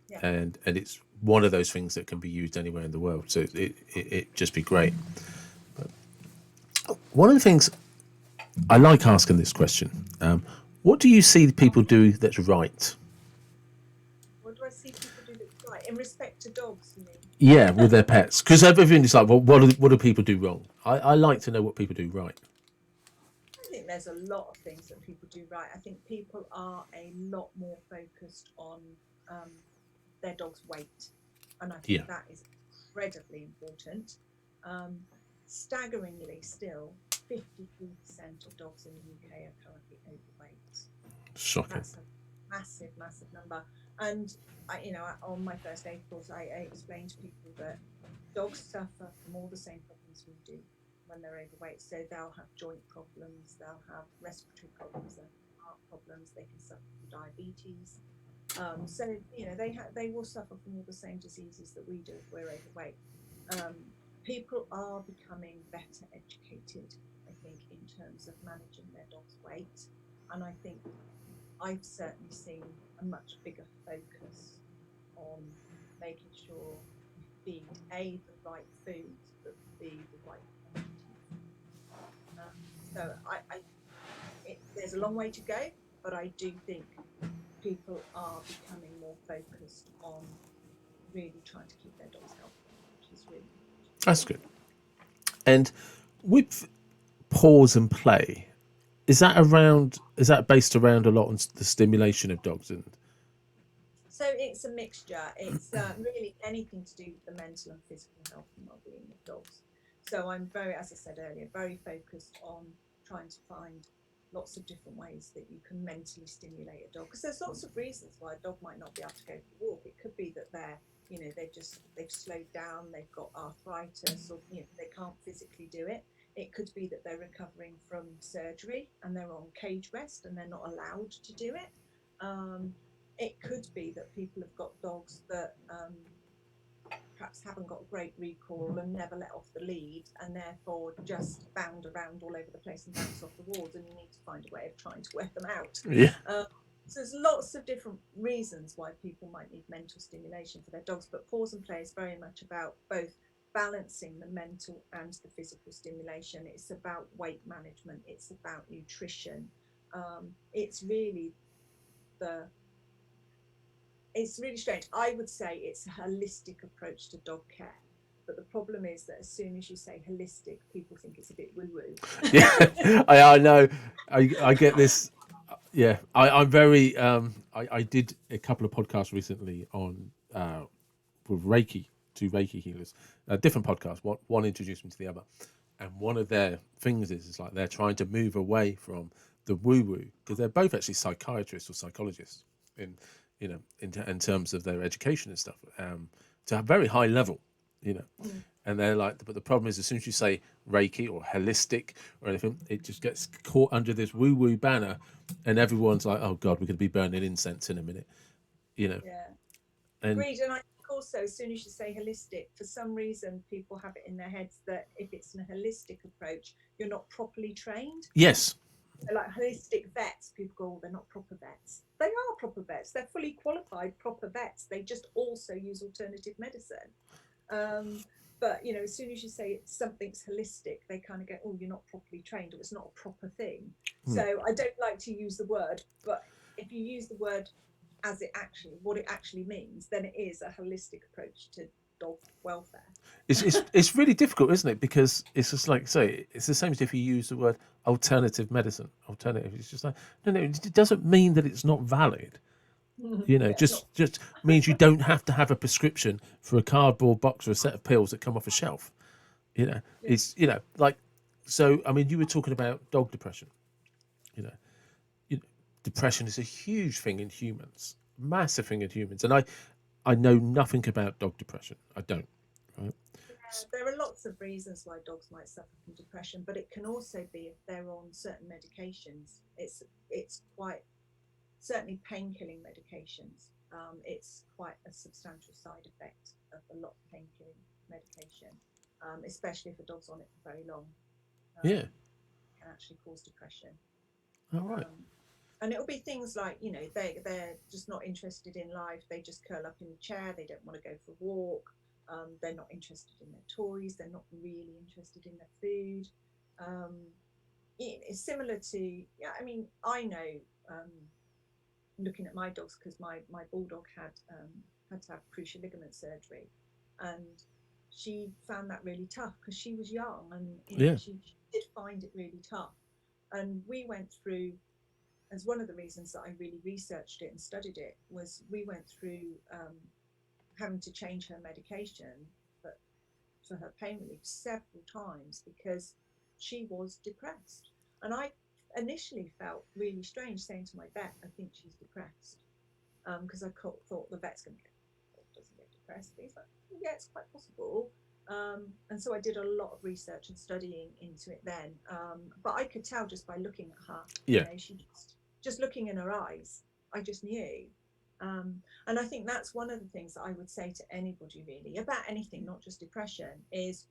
[SPEAKER 2] yeah,
[SPEAKER 1] And it's one of those things that can be used anywhere in the world. So it just be great. One of the things I like asking this question: what do you see people do that's right?
[SPEAKER 2] what do I see people do that's right in respect to dogs? You mean?
[SPEAKER 1] Yeah, with their pets, because everything is like, well, what do people do wrong? I like to know what people do right.
[SPEAKER 2] I think there's a lot of things that people do right. I think people are a lot more focused on um, their dog's weight, and I
[SPEAKER 1] Yeah,
[SPEAKER 2] think that is incredibly important. Um, Staggeringly, still, 53% of dogs in the UK are currently overweight.
[SPEAKER 1] shocking.
[SPEAKER 2] That's a massive, massive number. And on my first aid course, I explained to people that dogs suffer from all the same problems we do when they're overweight. So they'll have joint problems, they'll have respiratory problems, they'll have heart problems, they can suffer from diabetes. So they will suffer from all the same diseases that we do if we're overweight. Um, People are becoming better educated, I think, in terms of managing their dog's weight, and I think I've certainly seen a much bigger focus on making sure we feed the right foods, but the right quantities. So there's a long way to go, but I do think people are becoming more focused on really trying to keep their dogs healthy, which is really important.
[SPEAKER 1] That's good. And with pause and play, is that based around a lot on the stimulation of dogs? And
[SPEAKER 2] So it's a mixture. It's really anything to do with the mental and physical health and well-being of dogs. So I'm very, as I said earlier, very focused on trying to find lots of different ways that you can mentally stimulate a dog. Because there's lots of reasons why a dog might not be able to go for a walk. It could be that they've slowed down, they've got arthritis, or they can't physically do it. It could be that they're recovering from surgery and they're on cage rest and they're not allowed to do it. Um, it could be that people have got dogs that perhaps haven't got great recall and never let off the lead and therefore just bound around all over the place and bounce off the walls, and you need to find a way of trying to wear them out.
[SPEAKER 1] yeah,
[SPEAKER 2] So there's lots of different reasons why people might need mental stimulation for their dogs, but Pause and Play is very much about both balancing the mental and the physical stimulation. It's about weight management. It's about nutrition. It's really the it's really strange. I would say it's a holistic approach to dog care. But the problem is that as soon as you say holistic, people think it's a bit woo-woo.
[SPEAKER 1] Yeah, I know. I get this. Yeah, I'm very. I did a couple of podcasts recently on with Reiki, two Reiki healers, different podcasts. One introduced me to the other, and one of their things is like they're trying to move away from the woo woo because they're both actually psychiatrists or psychologists in in terms of their education and stuff, to a very high level, you know.
[SPEAKER 2] Mm.
[SPEAKER 1] And they're like, but the problem is, as soon as you say Reiki or holistic or anything, it just gets caught under this woo woo banner, and everyone's like, oh God, we're going to be burning incense in a minute, you know.
[SPEAKER 2] Yeah.
[SPEAKER 1] And
[SPEAKER 2] Agreed. And I think also, as soon as you say holistic, for some reason, people have it in their heads that if it's a holistic approach, you're not properly trained.
[SPEAKER 1] yes,
[SPEAKER 2] So like holistic vets, people go, oh, they're not proper vets. They are proper vets. They're fully qualified proper vets. They just also use alternative medicine. But as soon as you say something's holistic, they kind of go, oh, you're not properly trained, or it's not a proper thing. So I don't like to use the word, but if you use the word as what it actually means, then it is a holistic approach to dog welfare.
[SPEAKER 1] it's really difficult, isn't it? Because it's just like say it's the same as if you use the word alternative medicine. Alternative. It's just like no, it doesn't mean that it's not valid.
[SPEAKER 2] Yeah, it's not.
[SPEAKER 1] Just means you don't have to have a prescription for a cardboard box or a set of pills that come off a shelf.
[SPEAKER 2] Yeah.
[SPEAKER 1] It's like so. I mean, you were talking about dog depression. You know, you know, depression is a huge thing in humans, massive thing in humans, and I know nothing about dog depression. I don't. Right?
[SPEAKER 2] There are lots of reasons why dogs might suffer from depression, but it can also be if they're on certain medications. It's quite certainly painkilling medications. It's quite a substantial side effect of a lot of painkilling medication, especially if a dog's on it for very long.
[SPEAKER 1] Yeah.
[SPEAKER 2] Can actually cause depression.
[SPEAKER 1] All right.
[SPEAKER 2] Um, and it'll be things like they're just not interested in life. They just curl up in the chair. They don't want to go for a walk. They're not interested in their toys. They're not really interested in their food. Um, it's similar to I mean I know looking at my dogs because my bulldog had to have cruciate ligament surgery, and she found that really tough because she was young, and
[SPEAKER 1] Yeah.
[SPEAKER 2] she did find it really tough. And we went through, as one of the reasons that I really researched it and studied it was we went through having to change her medication for, for her pain relief several times because she was depressed. And I initially felt really strange saying to my vet, I think she's depressed, because I thought the vet's going to get, doesn't get depressed. But he's like, yeah, it's quite possible. And so I did a lot of research and studying into it then. But I could tell just by looking at her,
[SPEAKER 1] Yeah.
[SPEAKER 2] she just looking in her eyes, I just knew. And I think that's one of the things that I would say to anybody really about anything, not just depression, is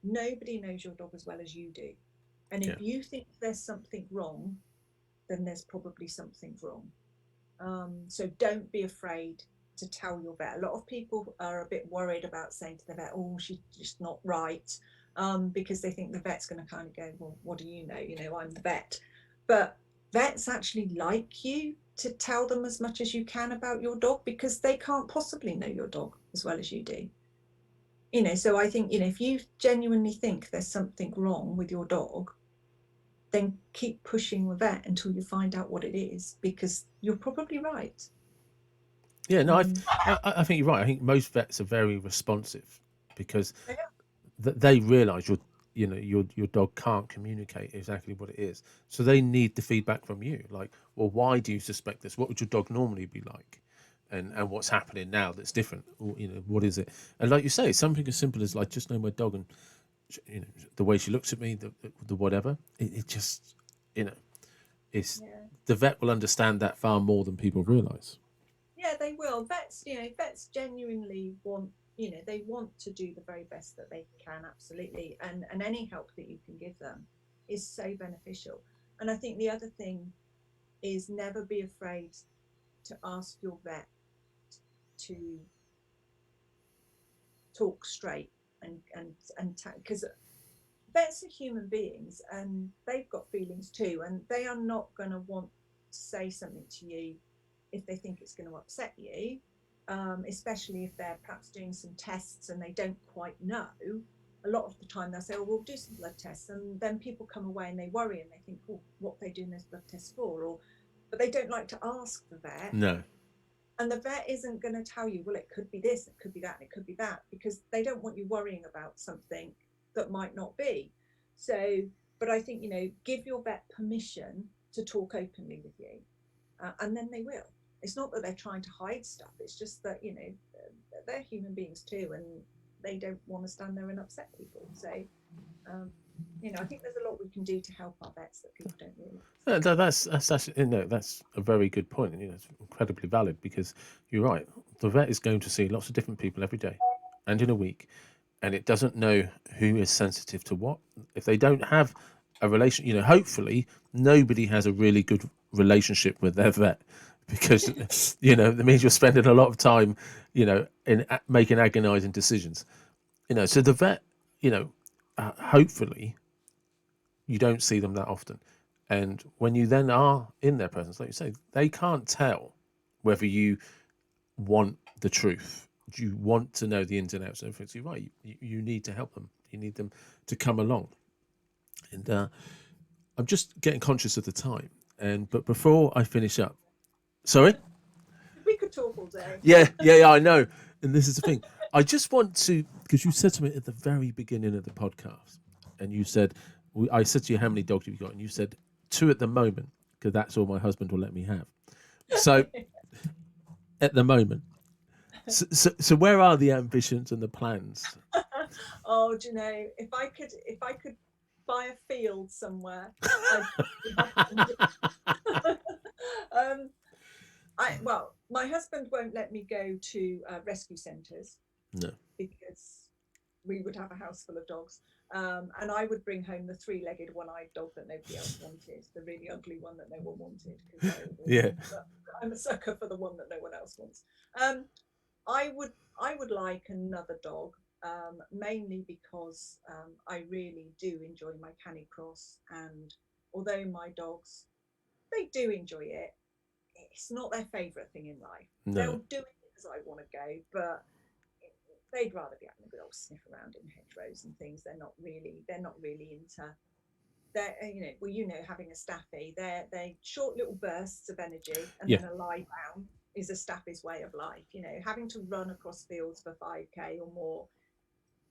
[SPEAKER 2] nobody knows your dog as well as you do. And
[SPEAKER 1] Yeah.
[SPEAKER 2] if you think there's something wrong, then there's probably something wrong. So don't be afraid to tell your vet. A lot of people are a bit worried about saying to the vet, oh, she's just not right, because they think the vet's going to kind of go, well, what do you know? I'm the vet. But vets actually like you to tell them as much as you can about your dog because they can't possibly know your dog as well as you do. So I think, if you genuinely think there's something wrong with your dog, then keep pushing the vet until you find out what it is, because you're probably right.
[SPEAKER 1] Yeah. No,
[SPEAKER 2] Um,
[SPEAKER 1] I think you're right. I think most vets are very responsive because they realise your dog can't communicate exactly what it is, so they need the feedback from you. Like, well, why do you suspect this? What would your dog normally be like? And what's happening now that's different? Or, what is it? And like you say, something as simple as like just know my dog and the way she looks at me, the whatever. It just you know it's
[SPEAKER 2] yeah,
[SPEAKER 1] the vet will understand that far more than people realise.
[SPEAKER 2] yeah, they will. Vets genuinely want, they want to do the very best that they can, absolutely, and any help that you can give them is so beneficial. And I think the other thing is never be afraid to ask your vet to talk straight. and because vets are human beings and they've got feelings too, and they are not going to want to say something to you if they think it's going to upset you, especially if they're perhaps doing some tests and they don't quite know. A lot of the time they'll say, oh, we'll do some blood tests, and then people come away and they worry and they think, oh, what are they doing those blood tests for? Or but they don't like to ask the vet.
[SPEAKER 1] No.
[SPEAKER 2] And the vet isn't going to tell you, well, it could be this, it could be that, and it could be that, because they don't want you worrying about something that might not be. So, but I think, give your vet permission to talk openly with you, and then they will. It's not that they're trying to hide stuff. It's just that, they're human beings too, and they don't want to stand there and upset people. So, I think there's a lot we can do to help our vets that people don't realise.
[SPEAKER 1] That's a very good point. And, it's incredibly valid, because you're right. The vet is going to see lots of different people every day and in a week, and it doesn't know who is sensitive to what. If they don't have a relation, hopefully nobody has a really good relationship with their vet, because that means you're spending a lot of time, in making agonizing decisions. So the vet, hopefully you don't see them that often. And when you then are in their presence, like you say, they can't tell whether you want the truth. You want to know the ins and outs of everything. So you're right. You need to help them. You need them to come along. And I'm just getting conscious of the time. But before I finish up, sorry?
[SPEAKER 2] We could talk all day.
[SPEAKER 1] Yeah, I know. And this is the thing. I just want to, because you said to me at the very beginning of the podcast, and you said, I said to you, how many dogs have you got? And you said 2 at the moment, because that's all my husband will let me have. So at the moment, so where are the ambitions and the plans?
[SPEAKER 2] Oh, do you know, if I could buy a field somewhere, well, my husband won't let me go to rescue centres.
[SPEAKER 1] No.
[SPEAKER 2] Because we would have a house full of dogs. And I would bring home the 3-legged, one-eyed dog that nobody else wanted, the really ugly one that no one wanted.
[SPEAKER 1] Yeah.
[SPEAKER 2] I'm a sucker for the one that no one else wants. I would like another dog, mainly because I really do enjoy my canicross, and although my dogs, they do enjoy it, it's not their favourite thing in life.
[SPEAKER 1] No.
[SPEAKER 2] They'll do it because I want to go, but they'd rather be having a good old sniff around in hedgerows and things. They're not really into. They're having a staffy. They're short little bursts of energy, and then a lie down is a staffy's way of life. Having to run across fields for 5k or more,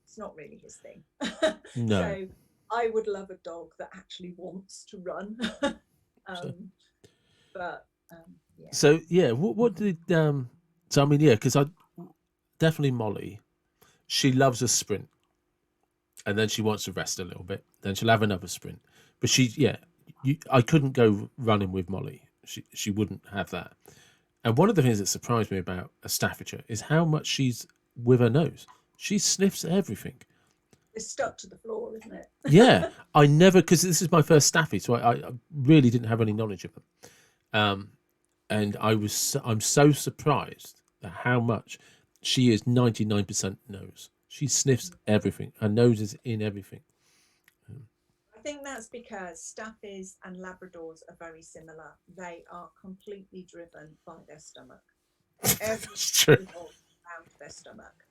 [SPEAKER 2] it's not really his thing.
[SPEAKER 1] No.
[SPEAKER 2] So I would love a dog that actually wants to run. Yeah.
[SPEAKER 1] So what did so I mean, because I definitely Molly, she loves a sprint, and then she wants to rest a little bit, then she'll have another sprint. But I couldn't go running with Molly. She wouldn't have that. And one of the things that surprised me about a Staffordshire is how much she's with her nose. She sniffs everything.
[SPEAKER 2] It's stuck to the floor, isn't it?
[SPEAKER 1] Yeah, I never, because this is my first Staffy, so I really didn't have any knowledge of them. And I'm so surprised at how much she is 99% nose. She sniffs everything. Her nose is in everything.
[SPEAKER 2] I think that's because Staffies and Labradors are very similar. They are completely driven by their stomach.
[SPEAKER 1] That's true.
[SPEAKER 2] Around their stomach.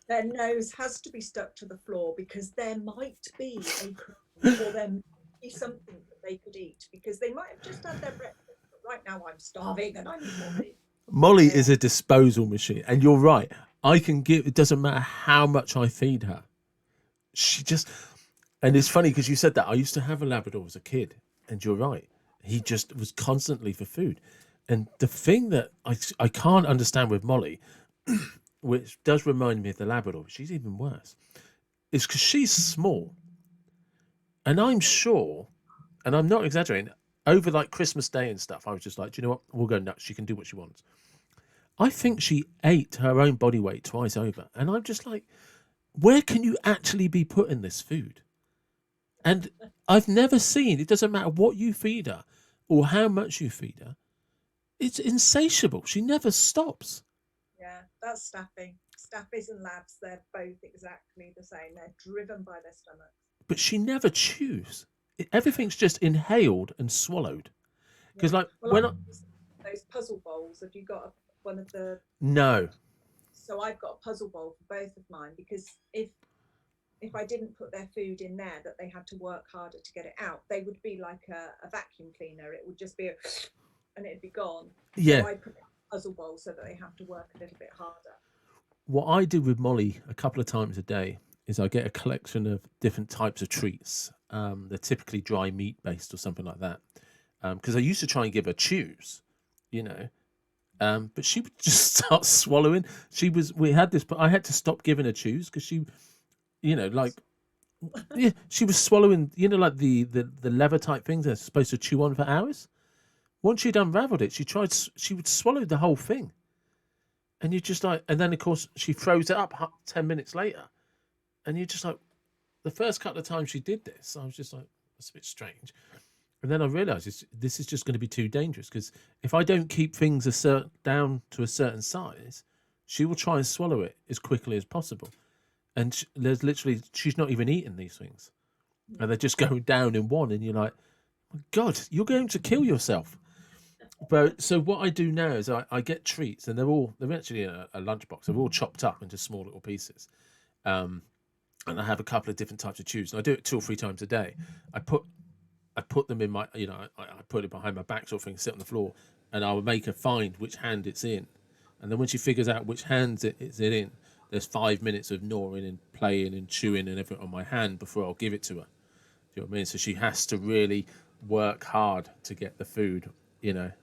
[SPEAKER 2] Their nose has to be stuck to the floor, because there might be a crumb, or there might be something that they could eat, because they might have just had their breakfast. Right now I'm starving and I need more meat.
[SPEAKER 1] Molly is a disposal machine, and you're right. I can give. It doesn't matter how much I feed her. She just, and it's funny because you said that. I used to have a Labrador as a kid, and you're right. He just was constantly for food, and the thing that I can't understand with Molly, which does remind me of the Labrador, she's even worse, is because she's small, and I'm sure, and I'm not exaggerating. Over like Christmas Day and stuff, I was just like, do you know what? We'll go nuts. She can do what she wants. I think she ate her own body weight twice over. And I'm just like, where can you actually be putting this food? And I've never seen, it doesn't matter what you feed her or how much you feed her, it's insatiable. She never stops.
[SPEAKER 2] Yeah, that's Staffy. Staffies and labs, they're both exactly the same. They're driven by their stomachs.
[SPEAKER 1] But she never chews. Everything's just inhaled and swallowed. Because
[SPEAKER 2] Yeah.
[SPEAKER 1] like
[SPEAKER 2] Well, I
[SPEAKER 1] when I
[SPEAKER 2] use those puzzle bowls. Have you got one of the?
[SPEAKER 1] no,
[SPEAKER 2] So I've got a puzzle bowl for both of mine, because if I didn't put their food in there, that they had to work harder to get it out, they would be like a vacuum cleaner. It would just be and it'd be gone. So
[SPEAKER 1] yeah.
[SPEAKER 2] I put it in a puzzle bowl so that they have to work a little bit harder.
[SPEAKER 1] What I do with Molly a couple of times a day is I get a collection of different types of treats. They're typically dry meat based or something like that. Because I used to try and give her chews, you know, but she would just start swallowing. We had this, but I had to stop giving her chews because she, like, yeah, she was swallowing, like the leather type things they're supposed to chew on for hours. Once she'd unraveled it, she would swallow the whole thing. And you're just like, and then of course she throws it up 10 minutes later. And you're just like, the first couple of times she did this, I was just like, that's a bit strange. And then I realised this is just going to be too dangerous because if I don't keep things down to a certain size, she will try and swallow it as quickly as possible. And she's not even eating these things. And they're just going down in one. And you're like, God, you're going to kill yourself. But so what I do now is I get treats, and they're actually in a lunchbox. They're all chopped up into small little pieces. And I have a couple of different types of chews. And I do it 2 or 3 times a day. I put them in my, I put it behind my back sort of thing, sit on the floor, and I will make her find which hand it's in. And then when she figures out which hands it's in, there's 5 minutes of gnawing and playing and chewing and everything on my hand before I'll give it to her. Do you know what I mean? So she has to really work hard to get the food,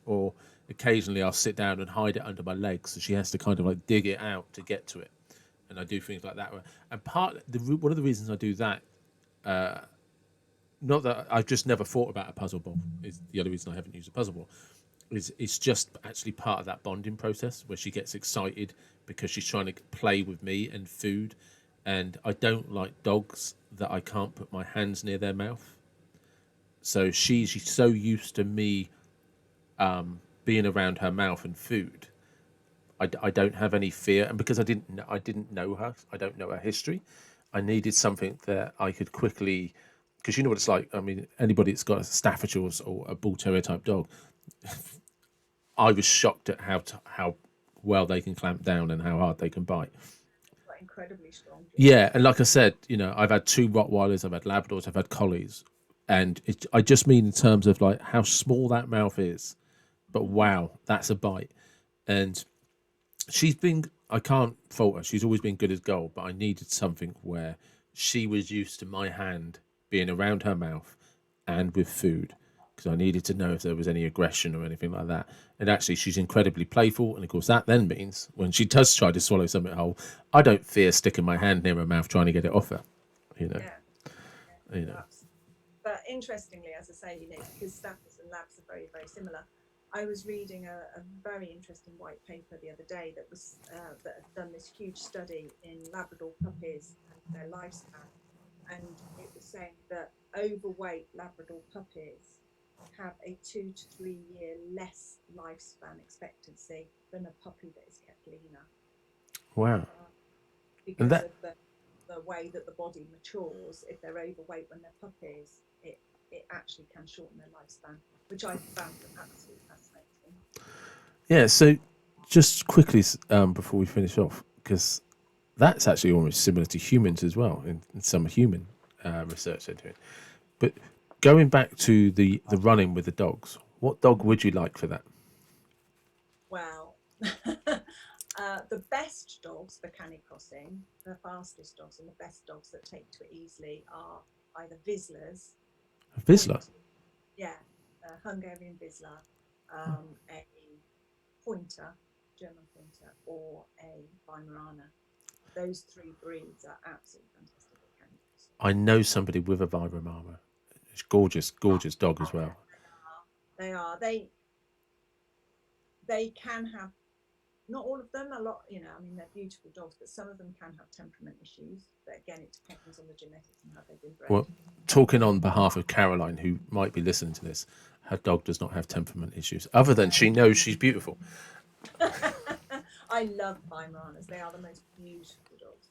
[SPEAKER 1] or occasionally I'll sit down and hide it under my legs. So she has to kind of like dig it out to get to it. And I do things like that. And one of the reasons I do that, not that I've just never thought about a puzzle ball, is the other reason I haven't used a puzzle ball, is it's just actually part of that bonding process where she gets excited because she's trying to play with me and food. And I don't like dogs that I can't put my hands near their mouth. So she's so used to me being around her mouth and food. I don't have any fear, and because I didn't know her, I don't know her history. I needed something that I could quickly, because you know what it's like. I mean, anybody that's got a Staffordshire or a Bull Terrier type dog, I was shocked at how well they can clamp down and how hard they can bite.
[SPEAKER 2] Quite incredibly strong.
[SPEAKER 1] Yeah, and like I said, I've had 2 Rottweilers, I've had Labradors, I've had Collies, and I just mean in terms of like how small that mouth is, but wow, that's a bite. And I can't fault her. She's always been good as gold, but I needed something where she was used to my hand being around her mouth and with food, because I needed to know if there was any aggression or anything like that. And actually, she's incredibly playful. And of course, that then means when she does try to swallow something whole, I don't fear sticking my hand near her mouth trying to get it off her.
[SPEAKER 2] Yeah. But interestingly, as I say, because Staffies and labs are very, very similar. I was reading a very interesting white paper the other day that had done this huge study in Labrador puppies and their lifespan, and it was saying that overweight Labrador puppies have a 2 to 3 year less lifespan expectancy than a puppy that is kept leaner.
[SPEAKER 1] Wow!
[SPEAKER 2] Because of the way that the body matures. If they're overweight when they're puppies, it actually can shorten their lifespan, which I found absolutely fascinating.
[SPEAKER 1] Yeah, so just quickly before we finish off, because that's actually almost similar to humans as well in some human research they're doing. But going back to the running with the dogs, what dog would you like for that?
[SPEAKER 2] Well, the best dogs for canicrossing, the fastest dogs and the best dogs that take to it easily are either Vizslas.
[SPEAKER 1] A Vizsla?
[SPEAKER 2] Yeah, a Hungarian Vizsla, a pointer, German pointer, or a Weimaraner. Those 3 breeds are absolutely fantastic at canicrossing.
[SPEAKER 1] I know somebody with a Weimaraner. It's gorgeous dog as well.
[SPEAKER 2] They are. They can have, not all of them, a lot, they're beautiful dogs, but some of them can have temperament issues. But again, it depends on the genetics and how they've been bred.
[SPEAKER 1] Well, talking on behalf of Caroline, who might be listening to this, her dog does not have temperament issues, other than she knows she's beautiful.
[SPEAKER 2] I I love Weimaraners. They are the most beautiful dogs,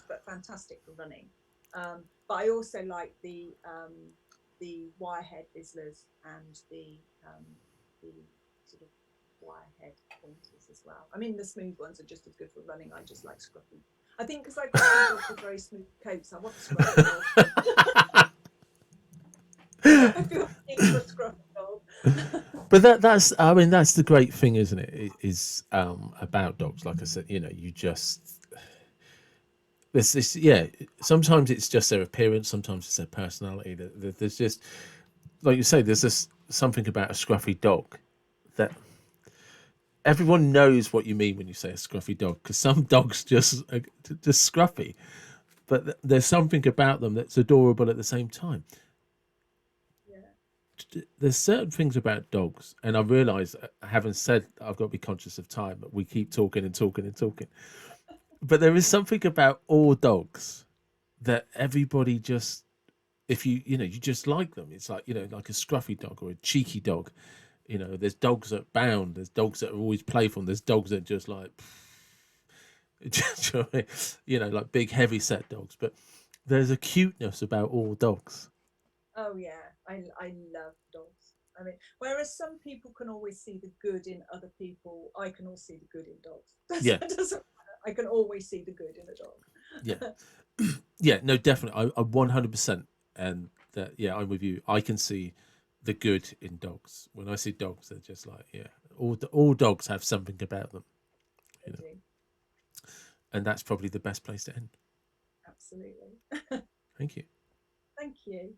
[SPEAKER 2] but fantastic for running. But I also like the wirehead Bislers and the sort of wirehead pointers as well. I mean, the smooth ones are just as good for running. I just like scruffy. I think because I've got two dogs with very smooth coats, I want a scruffy dog. I feel like for a scruffy dog.
[SPEAKER 1] But that's I mean that's the great thing, isn't it? Is about dogs. Like I said, you just there's this yeah. Sometimes it's just their appearance. Sometimes it's their personality. There's just like you say. There's just something about a scruffy dog that everyone knows what you mean when you say a scruffy dog, because some dogs just scruffy, but there's something about them that's adorable at the same time.
[SPEAKER 2] Yeah.
[SPEAKER 1] There's certain things about dogs, and I realise, having said I've got to be conscious of time, but we keep talking and talking and talking. But there is something about all dogs that everybody just, if you just like them. It's like like a scruffy dog or a cheeky dog. There's dogs that bound. There's dogs that are always playful. And there's dogs that just like, like big heavy set dogs. But there's a cuteness about all dogs.
[SPEAKER 2] Oh yeah, I love dogs. I mean, whereas some people can always see the good in other people, I can also see the good in dogs.
[SPEAKER 1] Yeah,
[SPEAKER 2] That doesn't matter. I can always see the good in a
[SPEAKER 1] yeah,
[SPEAKER 2] dog.
[SPEAKER 1] yeah. No, definitely. I 100%. And that, yeah, I'm with you. I can see the good in dogs. When I see dogs, they're just like, yeah, all dogs have something about them,
[SPEAKER 2] They do,
[SPEAKER 1] and that's probably the best place to end.
[SPEAKER 2] absolutely.
[SPEAKER 1] Thank you.
[SPEAKER 2] Thank you.